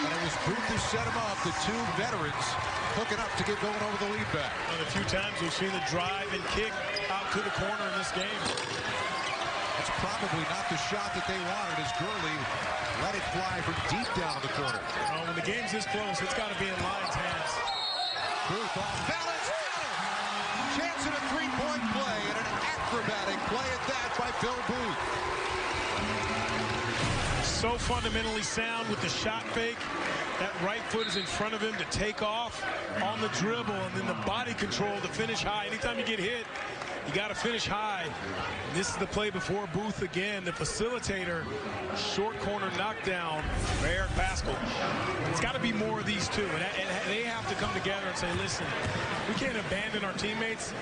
And it was Booth who set him up. The two veterans hooking up to give Villanova the lead back. And a few times we've seen the drive and kick out to the corner in this game. That's probably not the shot that they wanted as Gurley let it fly from deep down in the corner. When the game's this close, it's got to be in Lyons' hands. Booth off balance. Chance at a three-point play and an acrobatic play at that by Phil Booth. So fundamentally sound with the shot fake. That right foot is in front of him to take off on the dribble, and then the body control to finish high. Anytime you get hit, you got to finish high. And this is the play before Booth again, the facilitator. Short corner knockdown for Eric Pascal. It's got to be more of these two, and they have to come together and say, listen, we can't abandon our teammates,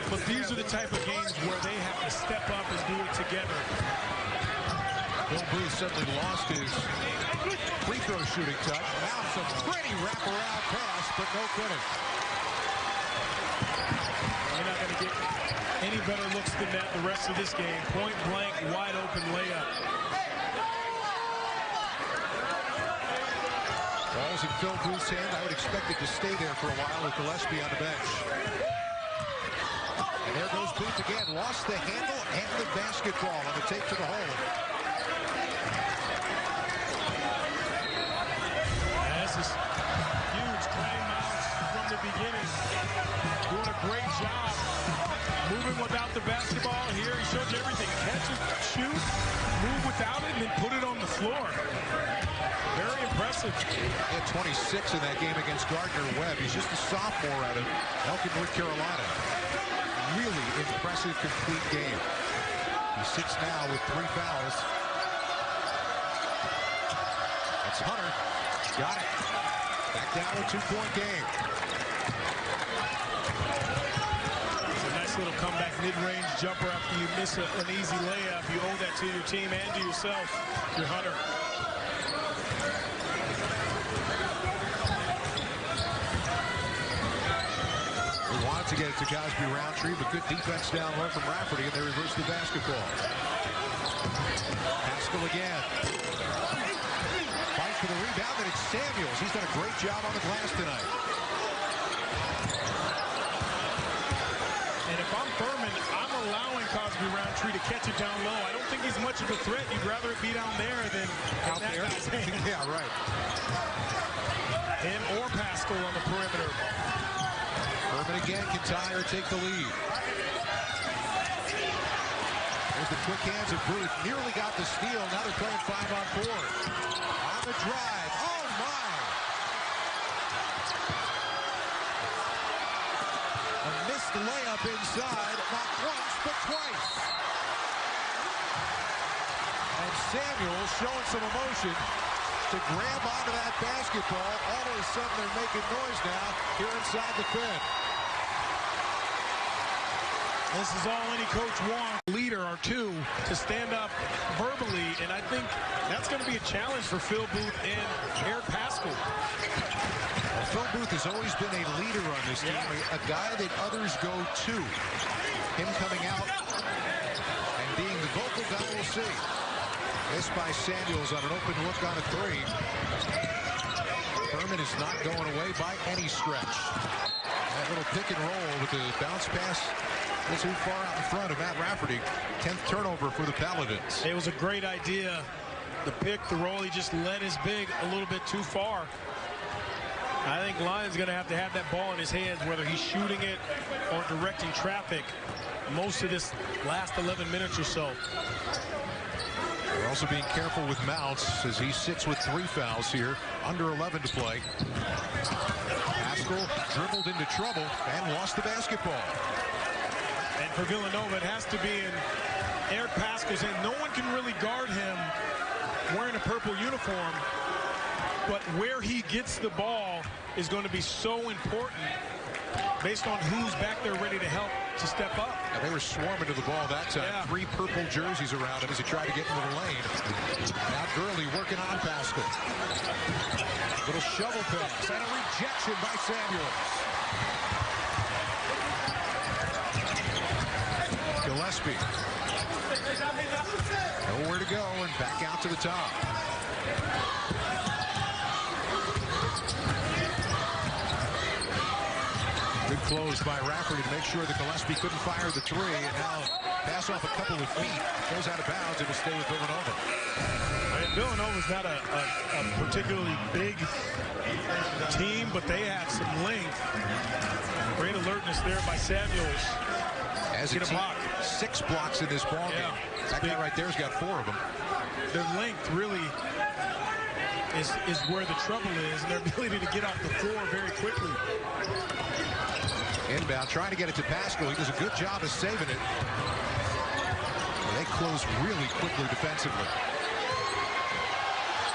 but these are the type of games where they have to step up and do it together. Phil Booth suddenly lost his free throw shooting touch. Now some pretty wraparound pass, but no finish. You're not going to get any better looks than that the rest of this game. Point blank, wide open layup. Ball's in Phil Booth's hand. I would expect it to stay there for a while with Gillespie on the bench. And there goes Booth again. Lost the handle and the basketball on the take to the hole. This is huge. 20 miles from the beginning. Doing a great job. Moving without the basketball. Here he showed you everything. Catch it, shoot, move without it, and then put it on the floor. Very impressive. He had 26 in that game against Gardner-Webb. He's just a sophomore out of Elkin, North Carolina. Really impressive, complete game. He sits now with 3 fouls. That's Hunter. Got it. Back down to a 2-point game. It's a nice little comeback mid-range jumper after you miss an easy layup. You owe that to your team and to yourself, your Hunter. They wanted to get it to Cosby Roundtree, but good defense down low from Rafferty, and they reverse the basketball. Pascal again. Fight for the rebound, and it's Samuels. He's done a great job on the glass tonight. And if I'm Furman, I'm allowing Cosby Roundtree to catch it down low. I don't think he's much of a threat. You'd rather it be down there than out there. Yeah, right. Him or Pascal on the perimeter. Furman again can tie or take the lead. There's the quick hands of Booth. Nearly got the steal. Now they're playing 5-on-4. On the drive. Oh, my. A missed layup inside. Not once, but twice. And Samuel showing some emotion to grab onto that basketball. All of a sudden, they're making noise now here inside the pin. This is all any coach wants, leader or two, to stand up verbally, and I think that's going to be a challenge for Phil Booth and Eric Pascal. Well, Phil Booth has always been a leader on this team, a guy that others go to. Him coming out and being the vocal guy, we'll see. This by Samuels on an open look on a 3. Furman is not going away by any stretch. That little pick and roll with the bounce pass was too far out in front of Matt Rafferty. 10th turnover for the Paladins. It was a great idea. The pick, the roll, he just led his big a little bit too far. I think Lyon's going to have that ball in his hands, whether he's shooting it or directing traffic most of this last 11 minutes or so. They're also being careful with Mounts as he sits with 3 fouls here, under 11 to play. Pascal dribbled into trouble and lost the basketball. And for Villanova, it has to be in Eric Pascal's hand. No one can really guard him wearing a purple uniform, but where he gets the ball is going to be so important based on who's back there ready to help to step up. Now, they were swarming to the ball that time. Yeah. 3 purple jerseys around him as he tried to get into the lane. Now Gurley working on Pascal. Little shovel pass and a rejection by Samuels. Gillespie. Nowhere to go and back out to the top. Good close by Rafferty to make sure that Gillespie couldn't fire the 3, and now pass off a couple of feet. Goes out of bounds and will stay with Villanova. Villanova's not a particularly big team, but they have some length. Great alertness there by Samuels. As a team, 6 blocks in this ball game. That guy right there's got 4 of them. Their length really is where the trouble is, and their ability to get off the floor very quickly. Inbound, trying to get it to Pascal. He does a good job of saving it. They close really quickly defensively.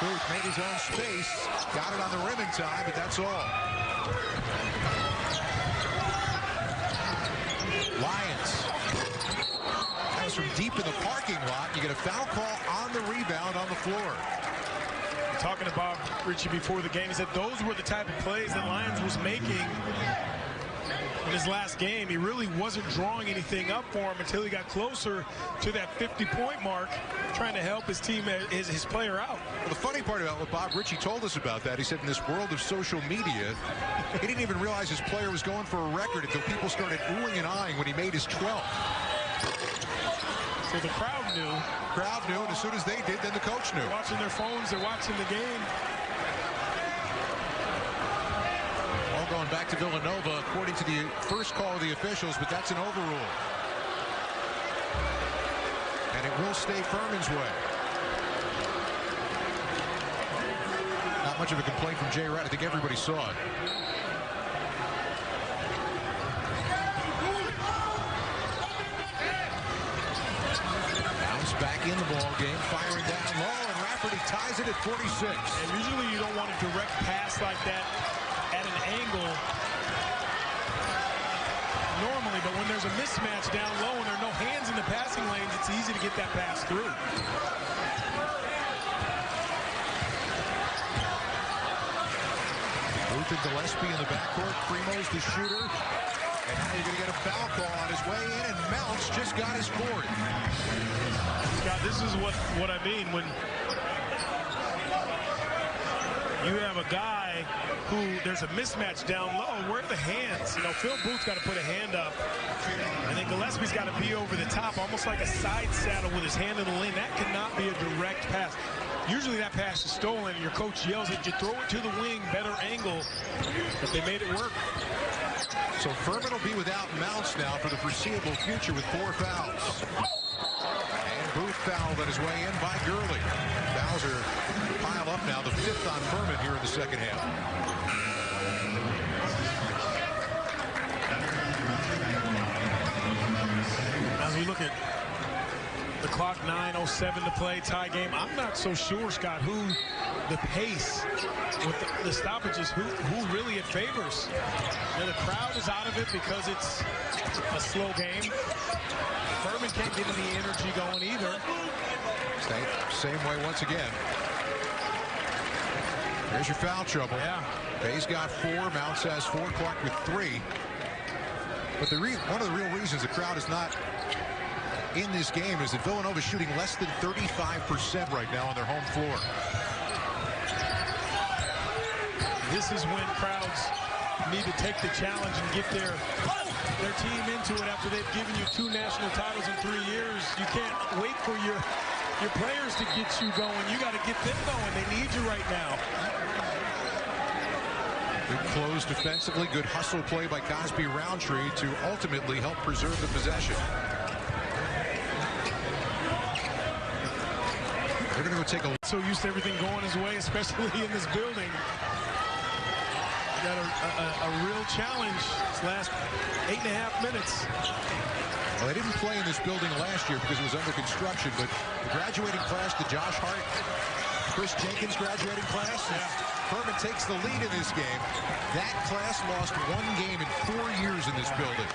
Booth made his own space. Got it on the rim in time, but that's all. Lions. That was from deep in the parking lot. You get a foul call on the rebound on the floor. Talking about Richie before the game, he said those were the type of plays that Lyons was making in his last game. He really wasn't drawing anything up for him until he got closer to that 50-point mark, trying to help his team, his player out. Well, the funny part about what Bob Ritchie told us about that, he said in this world of social media, he didn't even realize his player was going for a record until people started oohing and eyeing when he made his 12th. So the crowd knew. And as soon as they did, then the coach knew. They're watching their phones, they're watching the game. All going back to Villanova, according to the first call of the officials, but that's an overrule. And it will stay Furman's way. Not much of a complaint from Jay Wright. I think everybody saw it. Back in the ball game, firing down low, and Rafferty ties it at 46. And usually you don't want a direct pass like that at an angle normally, but when there's a mismatch down low and there are no hands in the passing lanes, it's easy to get that pass through. Booth and Gillespie in the backcourt. Primo's the shooter. And now you're going to get a foul call on his way in, and Mounts just got his fourth. Scott, this is what I mean when you have a guy who there's a mismatch down low. Where are the hands? You know, Phil Booth's got to put a hand up, and then Gillespie's got to be over the top, almost like a side saddle with his hand in the lane. That cannot be a direct pass. Usually that pass is stolen, and your coach yells at you, throw it to the wing, better angle, but they made it work. So Furman will be without Mounts now for the foreseeable future with 4 fouls. And Booth fouled on his way in by Gurley. Fouls are piled up now, the 5th on Furman here in the second half. As we look at the clock, 9:07 to play, tie game, I'm not so sure, Scott, who the pace with the stoppages, who really it favors. You know, the crowd is out of it because it's a slow game. Furman can't get any energy going either. Same way once again. There's your foul trouble. Yeah. Bay's got 4, Mounts has 4, Clark with 3. But one of the real reasons the crowd is not in this game is that Villanova is shooting less than 35% right now on their home floor. This is when crowds need to take the challenge and get their team into it after they've given you 2 national titles in 3 years. You can't wait for your players to get you going. You got to get them going. They need you right now. Good close defensively, good hustle play by Cosby Roundtree to ultimately help preserve the possession. They're going to go take a... So used to everything going his way, especially in this building. Got a real challenge this last 8.5 minutes. Well, they didn't play in this building last year because it was under construction, but the graduating class, the Josh Hart, Chris Jenkins graduating class, Furman takes the lead in this game. That class lost 1 game in 4 years in this building.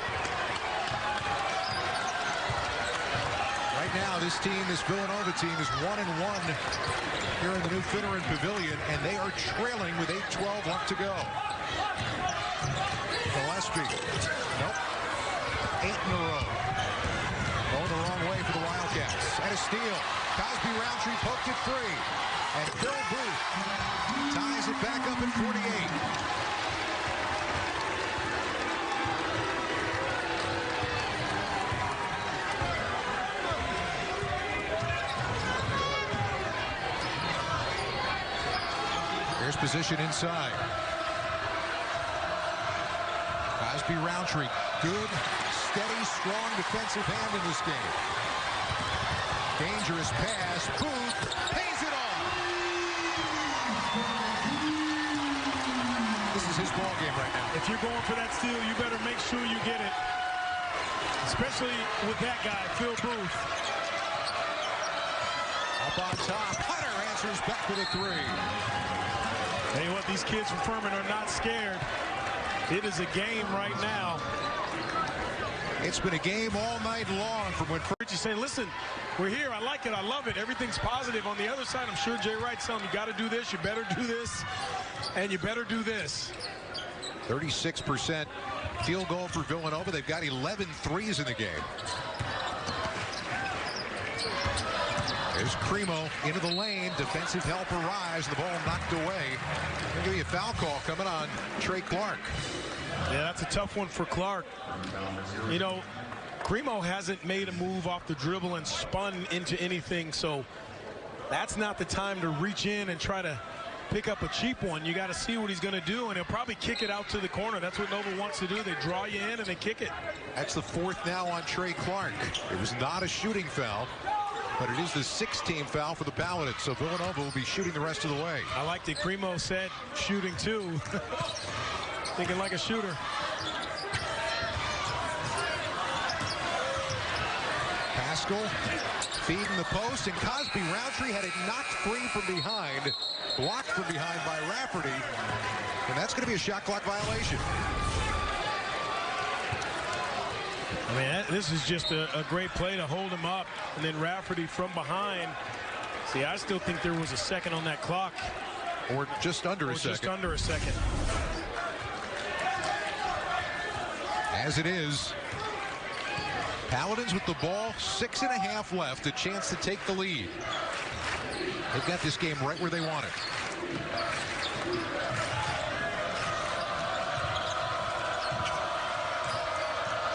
Right now, this Villanova team is 1-1 here in the new Finneran Pavilion, and they are trailing with 8:12 left to go. Gillespie, nope, 8 in a row. Going the wrong way for the Wildcats. And a steal. Cosby Roundtree poked it free. And Phil Booth ties it back up at 48. There's position inside. Cosby Roundtree, good, steady, strong defensive hand in this game. Dangerous pass. Booth pays it off. This is his ball game right now. If you're going for that steal, you better make sure you get it. Especially with that guy, Phil Booth. Up on top. Hunter answers back with a 3. Tell you what, these kids from Furman are not scared. It is a game right now. It's been a game all night long from when Richie's saying, listen, we're here. I like it. I love it. Everything's positive. On the other side, I'm sure Jay Wright's telling him, you got to do this. You better do this. And you better do this. 36% field goal for Villanova. They've got 11 threes in the game. There's Cremo into the lane. Defensive help arrives. The ball knocked away. There's going to be a foul call coming on Trey Clark. Yeah, that's a tough one for Clark. You know, Cremo hasn't made a move off the dribble and spun into anything, so that's not the time to reach in and try to pick up a cheap one. You got to see what he's going to do, and he'll probably kick it out to the corner. That's what Nova wants to do. They draw you in and they kick it. That's the fourth now on Trey Clark. It was not a shooting foul, but it is the 6th-team foul for the Paladins, so Villanova will be shooting the rest of the way. I like that Cremo said shooting too. Thinking like a shooter. Pascal feeding the post, and Cosby Roundtree had it knocked free from behind, blocked from behind by Rafferty, and that's going to be a shot clock violation. I mean, this is just a great play to hold him up, and then Rafferty from behind. See, I still think there was a second on that clock. Or just under a second. Just under a second. As it is, Paladins with the ball, 6.5 left, a chance to take the lead. They've got this game right where they want it.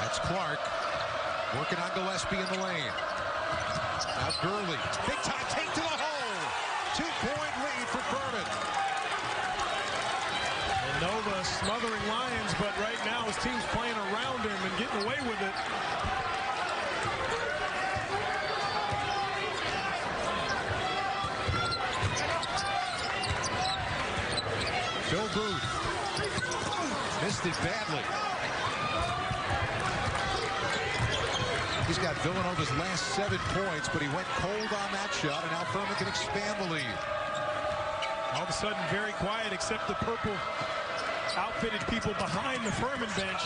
That's Clark working on Gillespie in the lane. Now Gurley, big time take to the hole. 2-point lead for Furman. And Nova smothering Lions, but right now his team's playing around him and getting away with it. Phil Booth missed it badly. He's got Villanova's last 7 points, but he went cold on that shot, and now Furman can expand the lead. All of a sudden, very quiet, except the purple outfitted people behind the Furman bench.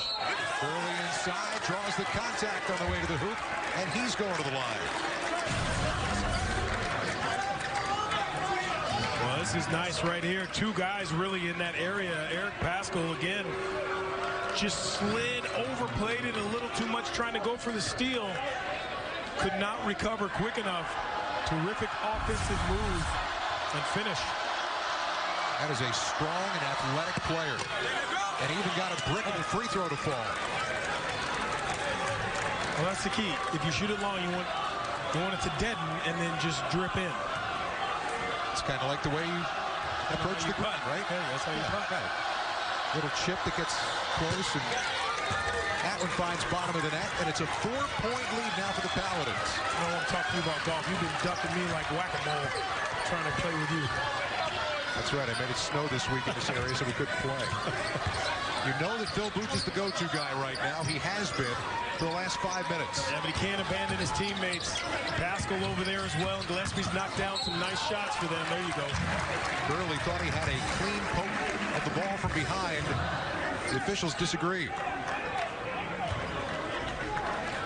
Early inside, draws the contact on the way to the hoop, and he's going to the line. Well, this is nice right here. 2 guys really in that area. Eric Pascal, again, just slid, overplayed it a little too much, trying to go for the steal. Could not recover quick enough. Terrific offensive move and finish. That is a strong and athletic player. And he even got a brick in the free throw to fall. Well, that's the key. If you shoot it long, you want it to deaden and then just drip in. It's kind of like the way you approach the cut, right? Yeah, that's how you cut. Right. Little chip that gets close, and that one finds bottom of the net, and it's a 4-point lead now for the Paladins. I don't want to talk to you about golf. You've been ducking me like whack-a-mole trying to play with you. That's right. I made it snow this week in this area, so we couldn't play. You know that Phil Booth is the go-to guy right now. He has been for the last 5 minutes. Yeah, but he can't abandon his teammates. Pascal over there as well, and Gillespie's knocked down some nice shots for them. There you go. Gurley thought he had a clean poke of the ball from behind. The officials disagree.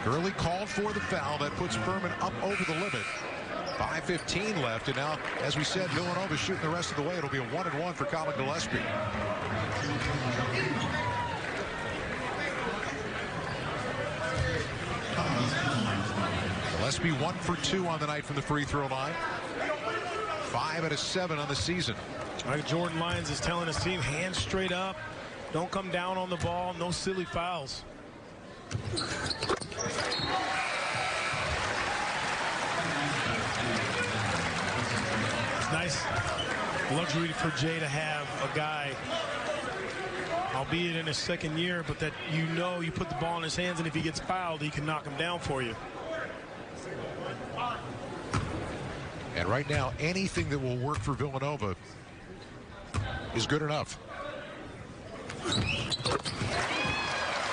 Gurley called for the foul. That puts Furman up over the limit. 5:15 left, and now, as we said, Villanova shooting the rest of the way. It'll be a 1-and-1 for Colin Gillespie. Gillespie 1 for 2 on the night from the free throw line. 5 out of 7 on the season. Like Jordan Lyons is telling his team, hands straight up. Don't come down on the ball. No silly fouls. It's nice luxury for Jay to have a guy, albeit in his second year, but that you put the ball in his hands, and if he gets fouled, he can knock him down for you. And right now, anything that will work for Villanova is good enough.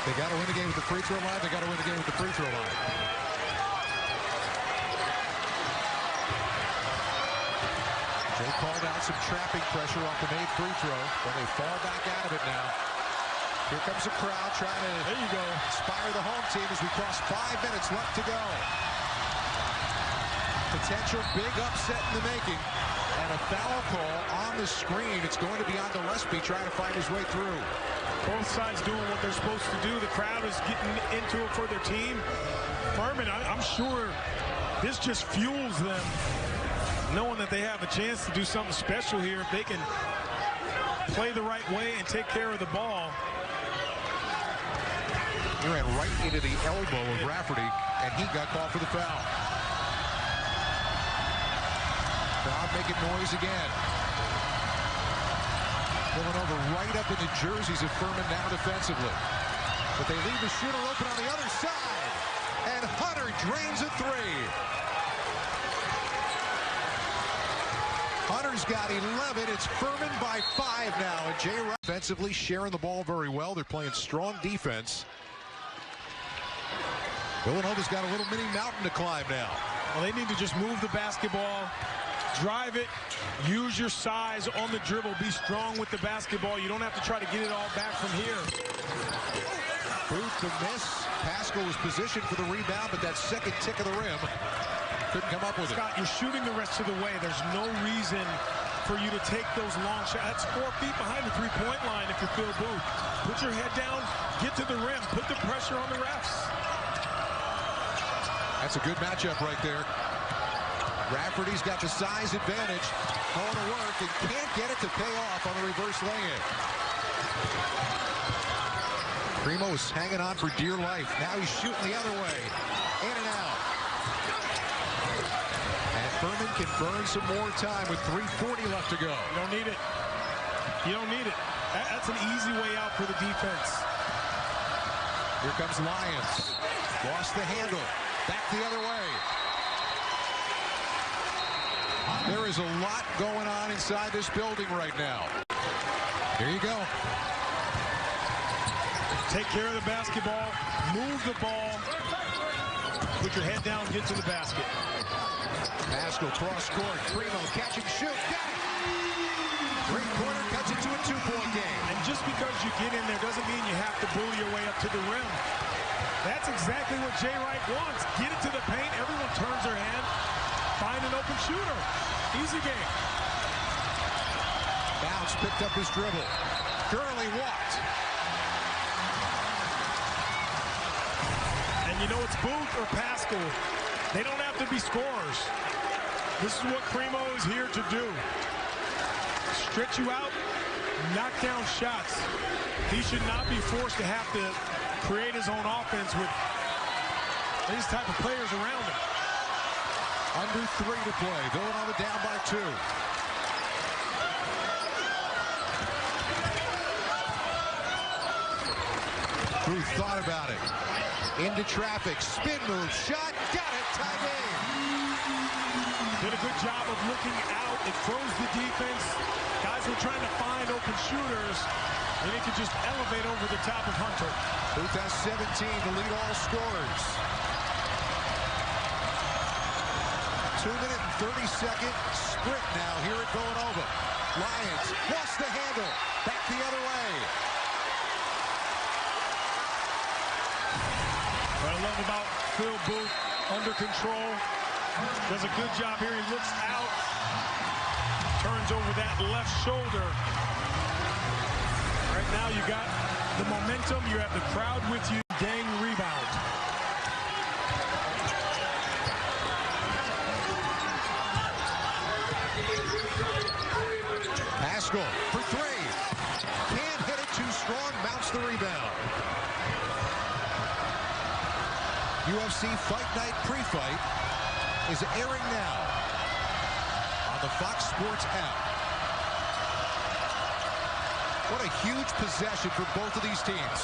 They got to win the game with the free throw line. They got to win the game with the free throw line. Jay called out some trapping pressure off the made free throw, but they fall back out of it now. Here comes the crowd trying to inspire the home team as we cross 5 minutes left to go. Potential big upset in the making, and a foul call on the screen. It's going to be on Gillespie trying to find his way through. Both sides doing what they're supposed to do. The crowd is getting into it for their team. Furman, I'm sure this just fuels them, knowing that they have a chance to do something special here if they can play the right way and take care of the ball. He ran right into the elbow of Rafferty, and he got called for the foul. Crowd making noise again. Villanova right up in the jerseys of Furman now defensively. But they leave the shooter open on the other side. And Hunter drains a three. Hunter's got 11. It's Furman by 5 now. And Jay Wright defensively sharing the ball very well. They're playing strong defense. Villanova's got a little mini mountain to climb now. Well, they need to just move the basketball, drive it, use your size on the dribble, be strong with the basketball. You don't have to try to get it all back from here. Booth the miss. Pascal was positioned for the rebound, but that second tick of the rim couldn't come up with it. Scott, you're shooting the rest of the way. There's no reason for you to take those long shots. That's 4 feet behind the three-point line if you're Phil Booth. Put your head down, get to the rim, put the pressure on the refs. That's a good matchup right there. Rafferty's got the size advantage. Going to work and can't get it to pay off on the reverse lay-in. Primo is hanging on for dear life. Now he's shooting the other way. In and out. And Furman can burn some more time with 3:40 left to go. You don't need it. You don't need it. That's an easy way out for the defense. Here comes Lyons. Lost the handle. Back the other way. There is a lot going on inside this building right now. Here you go. Take care of the basketball. Move the ball. Put your head down. Get to the basket. Pascal cross court. Primo catch and shoot. Got it. Great corner cuts it to a 2-point game. And just because you get in there doesn't mean you have to bully your way up to the rim. That's exactly what Jay Wright wants. Get it to the paint. Everyone turns their hand. Find an open shooter. Easy game. Bounce picked up his dribble. Gurley walked. And you know it's Booth or Pascal. They don't have to be scorers. This is what Primo is here to do. Stretch you out, knock down shots. He should not be forced to have to create his own offense with these type of players around him. Under 3 to play. Villanova down by 2. Booth thought about it. Into traffic. Spin move. Shot. Got it. Tie game. Did a good job of looking out. It froze the defense. Guys were trying to find open shooters, and he could just elevate over the top of Hunter. Booth has 17 to lead all scorers. 2-minute and 30-second sprint now here at Villanova. Lyons lost the handle. Back the other way. What I love about Phil Booth, under control. Does a good job here. He looks out. Turns over that left shoulder. Right now you got the momentum. You have the crowd with you. Gang rebound. Pascal for 3. Can't hit it too strong. Mounts the rebound. UFC Fight Night pre-fight is airing now on the Fox Sports app. What a huge possession for both of these teams.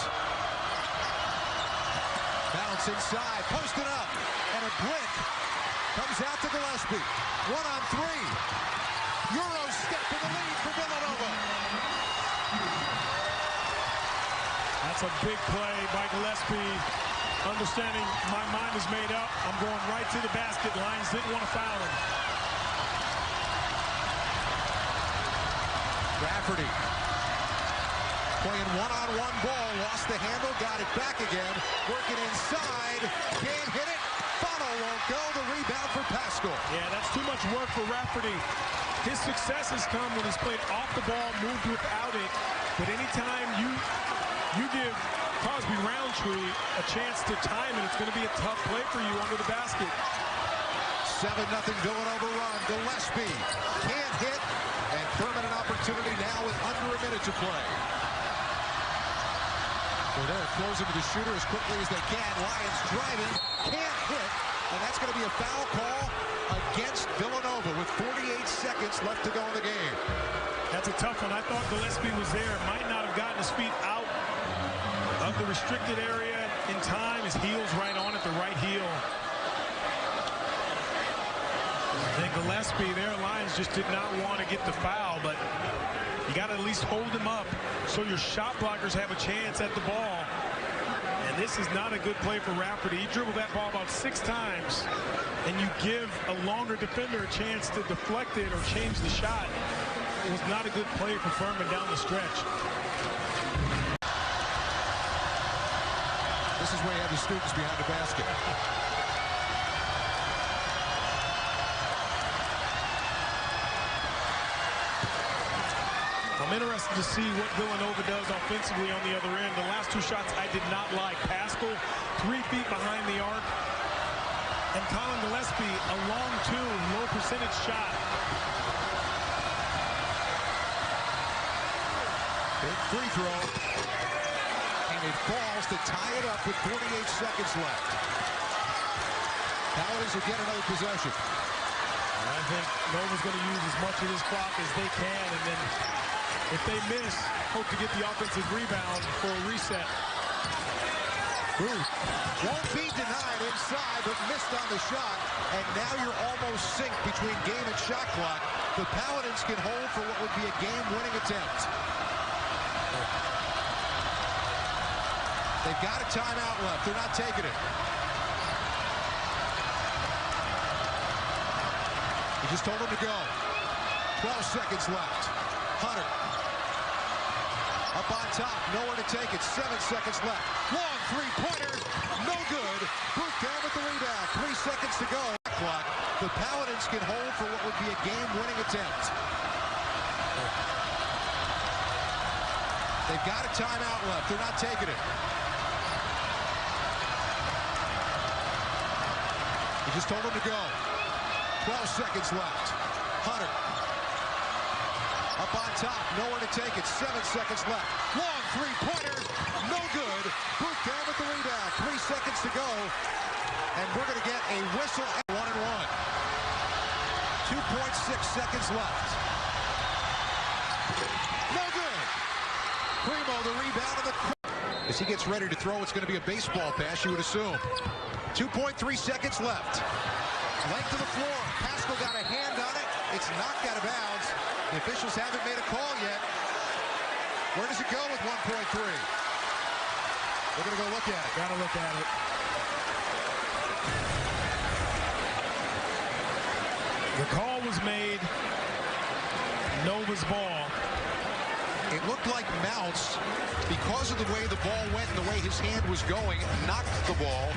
Bounce inside, posted up, and a brick comes out to Gillespie. 1-on-3. Euro step in the lead for Villanova. That's a big play by Gillespie. Understanding my mind is made up. I'm going right to the basket. Lyons didn't want to foul him. Rafferty playing one-on-one ball. Lost the handle. Got it back again. Working inside. Can't hit it. Funnel won't go. The rebound for Pascal. Yeah, that's too much work for Rafferty. His success has come when he's played off the ball, moved without it. But anytime you you give Cosby Roundtree a chance to time it, it's going to be a tough play for you under the basket. 7-0 Villanova run. Gillespie can't hit, and Furman an opportunity now with under a minute to play. So they're closing to the shooter as quickly as they can. Lions driving, can't hit, and that's going to be a foul call against Villanova with 48 seconds left to go in the game. That's a tough one. I thought Gillespie was there. Might not have gotten his feet out of the restricted area in time. His heel's right on it, the right heel. And Gillespie, their Lions just did not want to get the foul, but you got to at least hold him up so your shot blockers have a chance at the ball. And this is not a good play for Rafferty. He dribbled that ball about 6 times, and you give a longer defender a chance to deflect it or change the shot. It was not a good play for Furman down the stretch. This is where you have the students behind the basket. I'm interested to see what Villanova does offensively on the other end. The last 2 shots I did not like. Pascal, 3 feet behind the arc. And Colin Gillespie, a long 2, low percentage shot. Big free throw. And it falls to tie it up with 48 seconds left. Paladins will get another possession. And I think Nova's going to use as much of this clock as they can, and then if they miss, hope to get the offensive rebound for a reset. Booth won't be denied inside, but missed on the shot. And now you're almost synced between game and shot clock. The Paladins can hold for what would be a game-winning attempt. They've got a timeout left. They're not taking it. He just told him to go. 12 seconds left. Hunter. Up on top. Nowhere to take it. 7 seconds left. Long three-pointer. No good. Booth down with the rebound. 3 seconds to go. Clock. The Paladins can hold for what would be a game-winning attempt. They've got a timeout left. They're not taking it. He just told him to go. 12 seconds left. Hunter. Up on top. Nowhere to take it. 7 seconds left. Long three-pointer. No good. Booth down with the rebound. 3 seconds to go. And we're going to get a whistle at 1-1. 2.6 seconds left. No good. Primo the rebound in the corner. As he gets ready to throw, it's going to be a baseball pass, you would assume. 2.3 seconds left. Length of the floor. Pascal got a hand on it. It's knocked out of bounds. The officials haven't made a call yet. Where does it go with 1.3? We're going to go look at it. Got to look at it. The call was made. Nova's ball. It looked like Mounts, because of the way the ball went and the way his hand was going, knocked the ball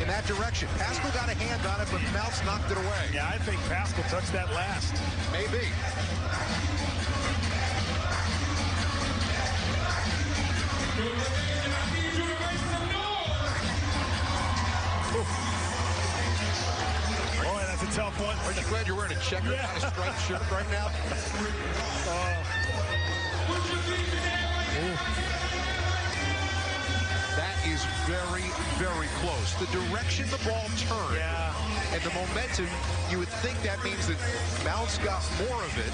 in that direction. Pascal got a hand on it, but Mounts knocked it away. Yeah, I think Pascal touched that last. Maybe. Boy, that's a tough one. Aren't you glad you're wearing a checker, not a striped shirt right now? That is very, very close. The direction the ball turned and the momentum, you would think that means that Mounts got more of it.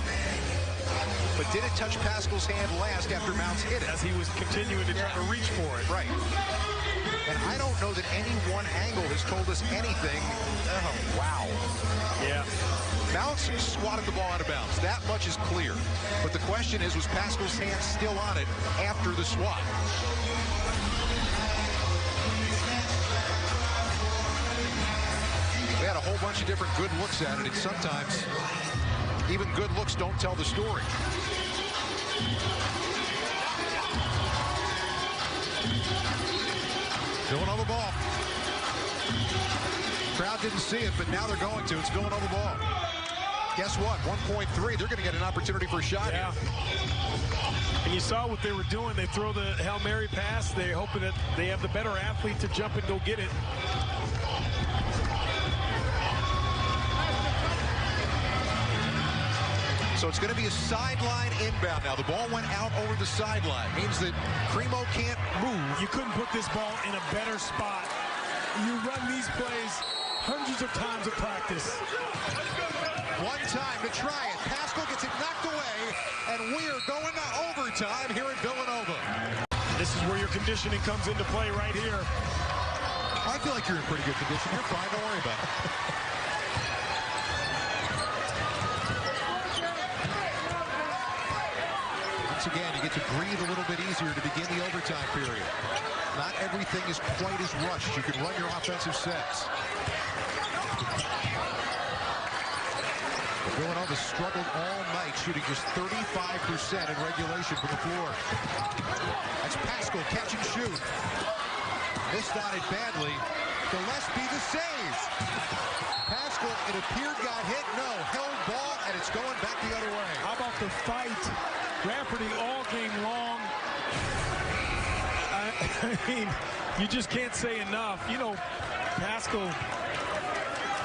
But did it touch Pascal's hand last after Mounts hit it? As he was continuing to try to reach for it. Right. And I don't know that any one angle has told us anything. Oh, wow. Yeah. Mounts swatted the ball out of bounds. That much is clear. But the question is, was Pascal's hand still on it after the swat? They had a whole bunch of different good looks at it, and sometimes even good looks don't tell the story. Villanova ball. Crowd didn't see it, but now they're going to. It's Villanova ball. guess what? 1.3. They're going to get an opportunity for a shot here. And you saw what they were doing. They throw the Hail Mary pass. They're hoping that they have the better athlete to jump and go get it. So it's going to be a sideline inbound now. The ball went out over the sideline. Means that Cremo can't move. You couldn't put this ball in a better spot. You run these plays hundreds of times at practice. One time to try it. Pascal gets it knocked away, and we are going to overtime here at Villanova. This is where your conditioning comes into play right here. I feel like you're in pretty good condition. You're fine. Don't worry about it. Once again, you get to breathe a little bit easier to begin the overtime period. Not everything is quite as rushed. You can run your offensive sets. Villanova struggled all night, shooting just 35% in regulation from the floor. That's Pascal, catch and shoot. Missed on it badly. Gillespie the save. Pascal, it appeared, got hit. No, held ball, and it's going back the other way. How about the fight? Rafferty all game long. I mean, you just can't say enough. You know, Pascal,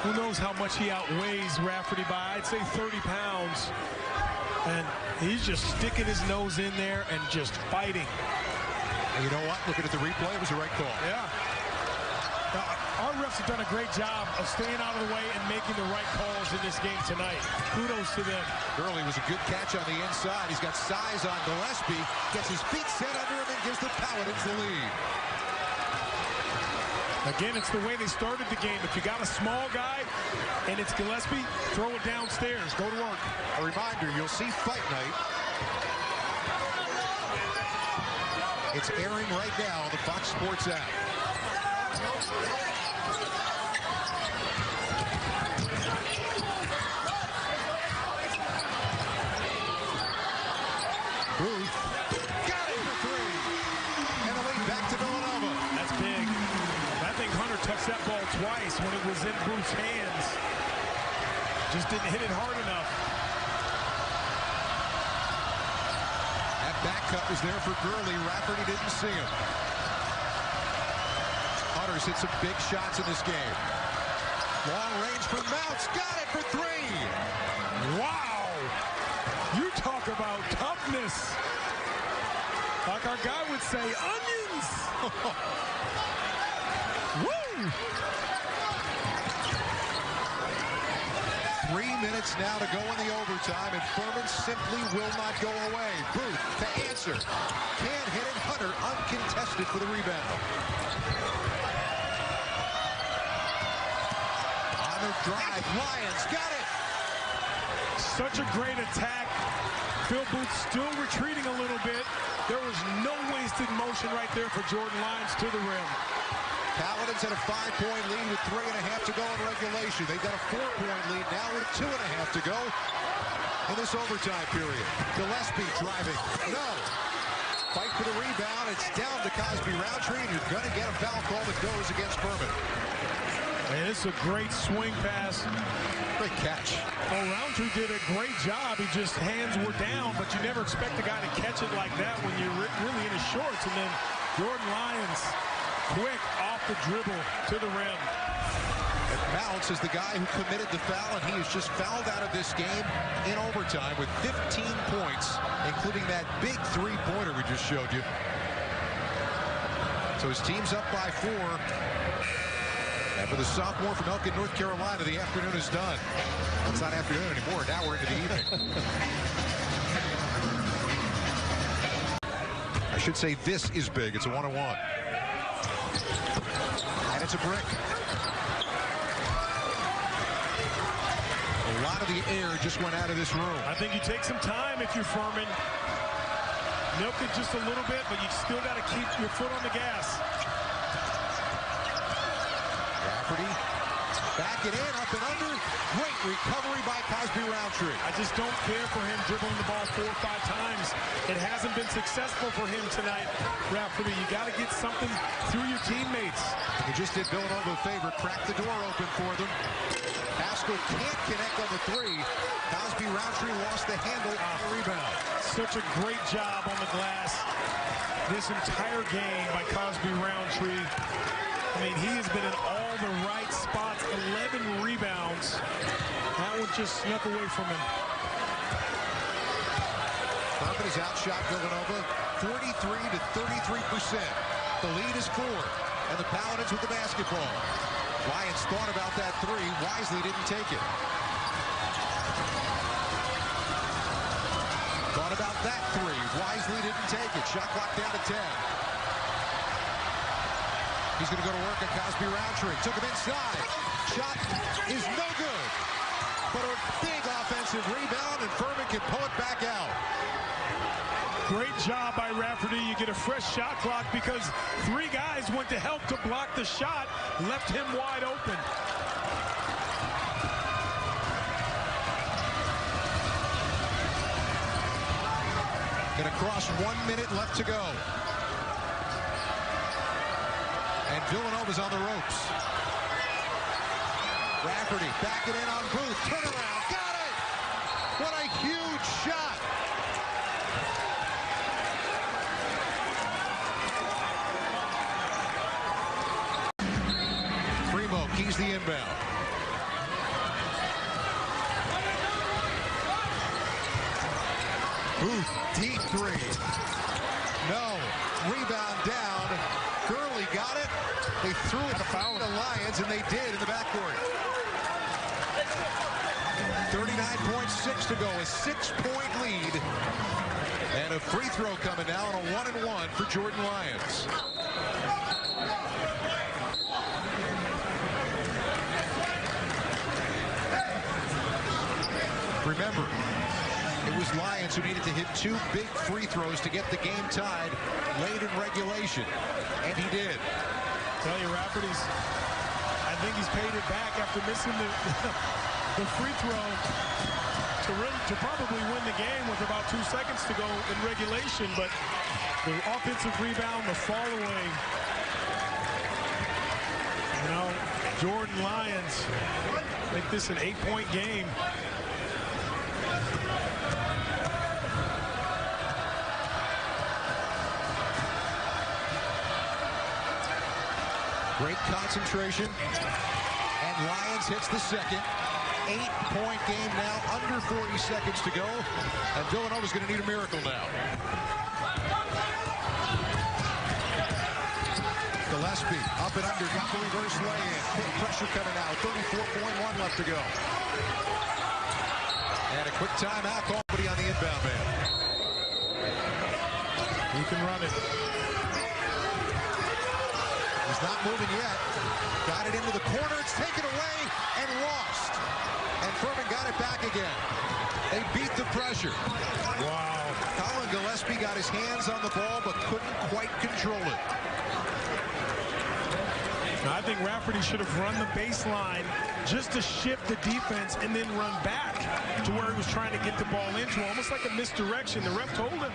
who knows how much he outweighs Rafferty by, I'd say 30 pounds. And he's just sticking his nose in there and just fighting. And you know what? Looking at the replay, it was the right call. Yeah. Our refs have done a great job of staying out of the way and making the right calls in this game tonight. Kudos to them. Gurley was a good catch on the inside. He's got size on Gillespie. Gets his feet set under him and gives the Paladins the lead. Again, it's the way they started the game. If you got a small guy and it's Gillespie, throw it downstairs. Go to work. A reminder, you'll see Fight Night. It's airing right now on the Fox Sports app. Booth got it for three. And the lead back to Villanova. That's big. I think Hunter touched that ball twice when it was in Booth's hands. Just didn't hit it hard enough. That back cut was there for Gurley. Rafferty didn't see him. Hunter's hit some big shots in this game. Long range for Mounts. Got it for three. Wow. You talk about toughness. Like our guy would say, onions. Woo! 3 minutes now to go in the overtime, and Furman simply will not go away. Booth to answer. Can't hit it. Hunter uncontested for the rebound. On the drive, Lions got it. Such a great attack. Phil Booth still retreating a little bit. There was no wasted motion right there for Jordan Lyons to the rim. Paladins had a 5-point lead with 3.5 to go in regulation. They've got a 4-point lead now with 2.5 to go in this overtime period. Gillespie driving. No. Fight for the rebound. It's down to Cosby Roundtree, and you're going to get a foul call that goes against Furman. And it's a great swing pass. Great catch. Oh, Roundtree did a great job. He just, hands were down, but you never expect a guy to catch it like that when you're really in his shorts. And then Jordan Lyons, quick off the dribble to the rim. And Mounts is the guy who committed the foul, and he is just fouled out of this game in overtime with 15 points, including that big three-pointer we just showed you. So his team's up by 4. And for the sophomore from Elkin, North Carolina, the afternoon is done. Well, it's not afternoon anymore. Now we're into the evening. I should say this is big. It's a 1-on-1. And it's a brick. A lot of the air just went out of this room. I think you take some time if you're Furman. Milk it just a little bit, but you still got to keep your foot on the gas. Rafferty Back it in, up and under. Great recovery by Cosby Roundtree. I just don't care for him dribbling the ball 4 or 5 times. It hasn't been successful for him tonight, Rafferty. You got to get something through your teammates. He just did Villanova a favor, cracked the door open for them. Pascal can't connect on the 3. Cosby Roundtree lost the handle on the rebound. Such a great job on the glass this entire game by Cosby Roundtree. I mean, he has been in all the right spots. 11 rebounds. That one just snuck away from him. Furman has outshot Villanova 43 to 33%. The lead is 4, and the Paladins with the basketball. Lions thought about that 3. Wisely didn't take it. Thought about that 3. Wisely didn't take it. Shot clock down to 10. He's going to go to work at Cosby Roundtree. Took him inside. Shot is no good. But a big offensive rebound, and Furman can pull it back out. Great job by Rafferty. You get a fresh shot clock because 3 guys went to help to block the shot, left him wide open. Gonna cross 1 minute left to go. And Villanova's on the ropes. Rafferty back it in on Booth. Turnaround. Got it! What a huge shot! Primo keys the inbound. Booth, deep 3. No. Rebound down. Gurley got it. They threw it to the Lions, and they did in the backcourt. 39.6 to go. A 6-point lead. And a free throw coming now on a 1-and-1 for Jordan Lyons. Remember, it was Lyons who needed to hit 2 big free throws to get the game tied late in regulation, and he did. Tell you, Rafferty's, I think he's paid it back after missing the free throw to probably win the game with about 2 seconds to go in regulation, but the offensive rebound, the fall away. Now, Jordan Lyons make this an 8-point game. Great concentration, and Lyons hits the second. 8-point game now, under 40 seconds to go, and Villanova's going to need a miracle now. Gillespie up and under, got the reverse lay-in. Quick pressure coming out, 34.1 left to go. And a quick timeout call on the inbound man. You can run it. He's not moving yet. Got it into the corner. It's taken away and lost. And Furman got it back again. They beat the pressure. Wow. Colin Gillespie got his hands on the ball but couldn't quite control it. I think Rafferty should have run the baseline just to shift the defense and then run back to where he was trying to get the ball into, almost like a misdirection. The ref told him,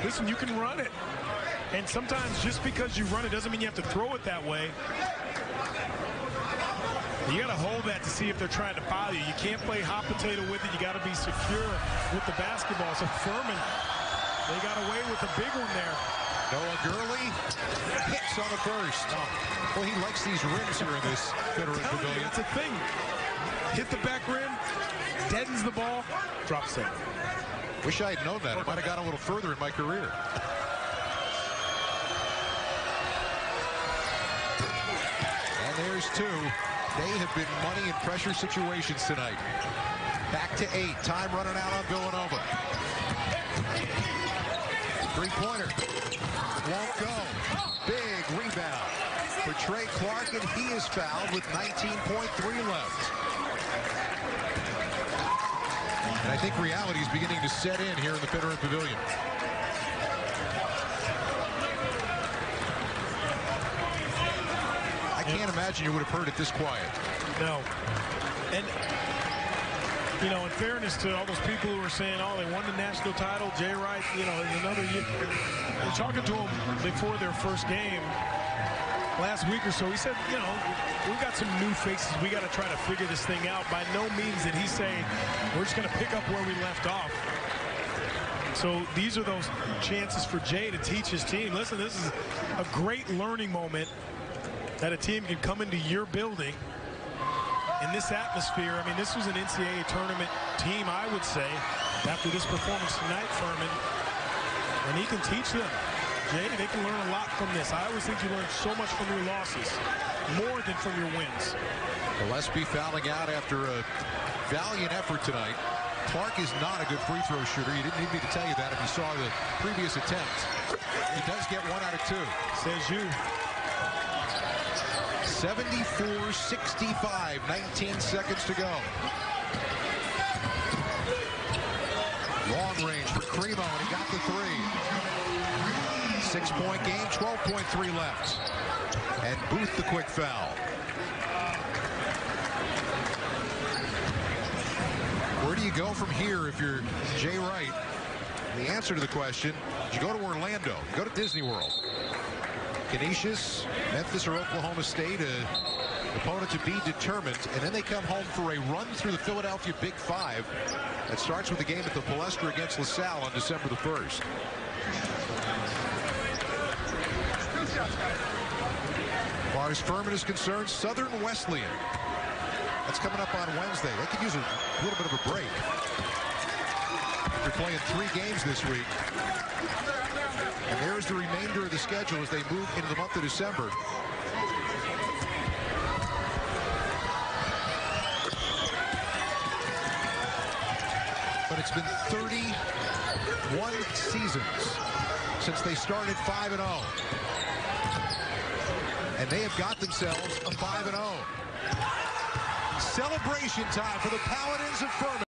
listen, you can run it. And sometimes just because you run it doesn't mean you have to throw it that way. You got to hold that to see if they're trying to foul you. You can't play hot potato with it. You got to be secure with the basketball. So Furman, they got away with a big one there. Noah Gurley hits on the first. Well, he likes these rims here in this Veteran Pavilion. That's a thing. Hit the back rim, deadens the ball, drops it. Wish I had known that. I might have got a little further in my career. And there's 2. They have been money in pressure situations tonight. Back to 8. Time running out on Villanova. 3-pointer. Won't go. Big rebound for Trey Clark, and he is fouled with 19.3 left. And I think reality is beginning to set in here in the Veteran Pavilion. I can't imagine you would have heard it this quiet. No. And, you know, in fairness to all those people who were saying, oh, they won the national title, Jay Wright, you know, in another year. And talking to him before their first game last week or so, he said, you know, we've got some new faces. We got to try to figure this thing out. By no means did he say we're just going to pick up where we left off. So these are those chances for Jay to teach his team. Listen, this is a great learning moment that a team can come into your building in this atmosphere. I mean, this was an NCAA tournament team, I would say, after this performance tonight, Furman. And he can teach them. Jay, they can learn a lot from this. I always think you learn so much from your losses, more than from your wins. Gillespie fouling out after a valiant effort tonight. Clark is not a good free throw shooter. You didn't need me to tell you that if you saw the previous attempt. He does get 1 out of 2. Says you. 74-65, 19 seconds to go. Long range for Cremo, and he got the 3. 6-point game, 12.3 left. And Booth the quick foul. Where do you go from here if you're Jay Wright? The answer to the question, you go to Orlando, you go to Disney World. Canisius, Memphis, or Oklahoma State, opponent to be determined, and then they come home for a run through the Philadelphia Big Five that starts with a game at the Palestra against LaSalle on December the 1st. As far as Furman is concerned, Southern Wesleyan. That's coming up on Wednesday. They could use a little bit of a break. They're playing 3 games this week. And there's the remainder of the schedule as they move into the month of December. But it's been 31 seasons since they started 5-0. And they have got themselves a 5-0. Celebration time for the Paladins of Furman.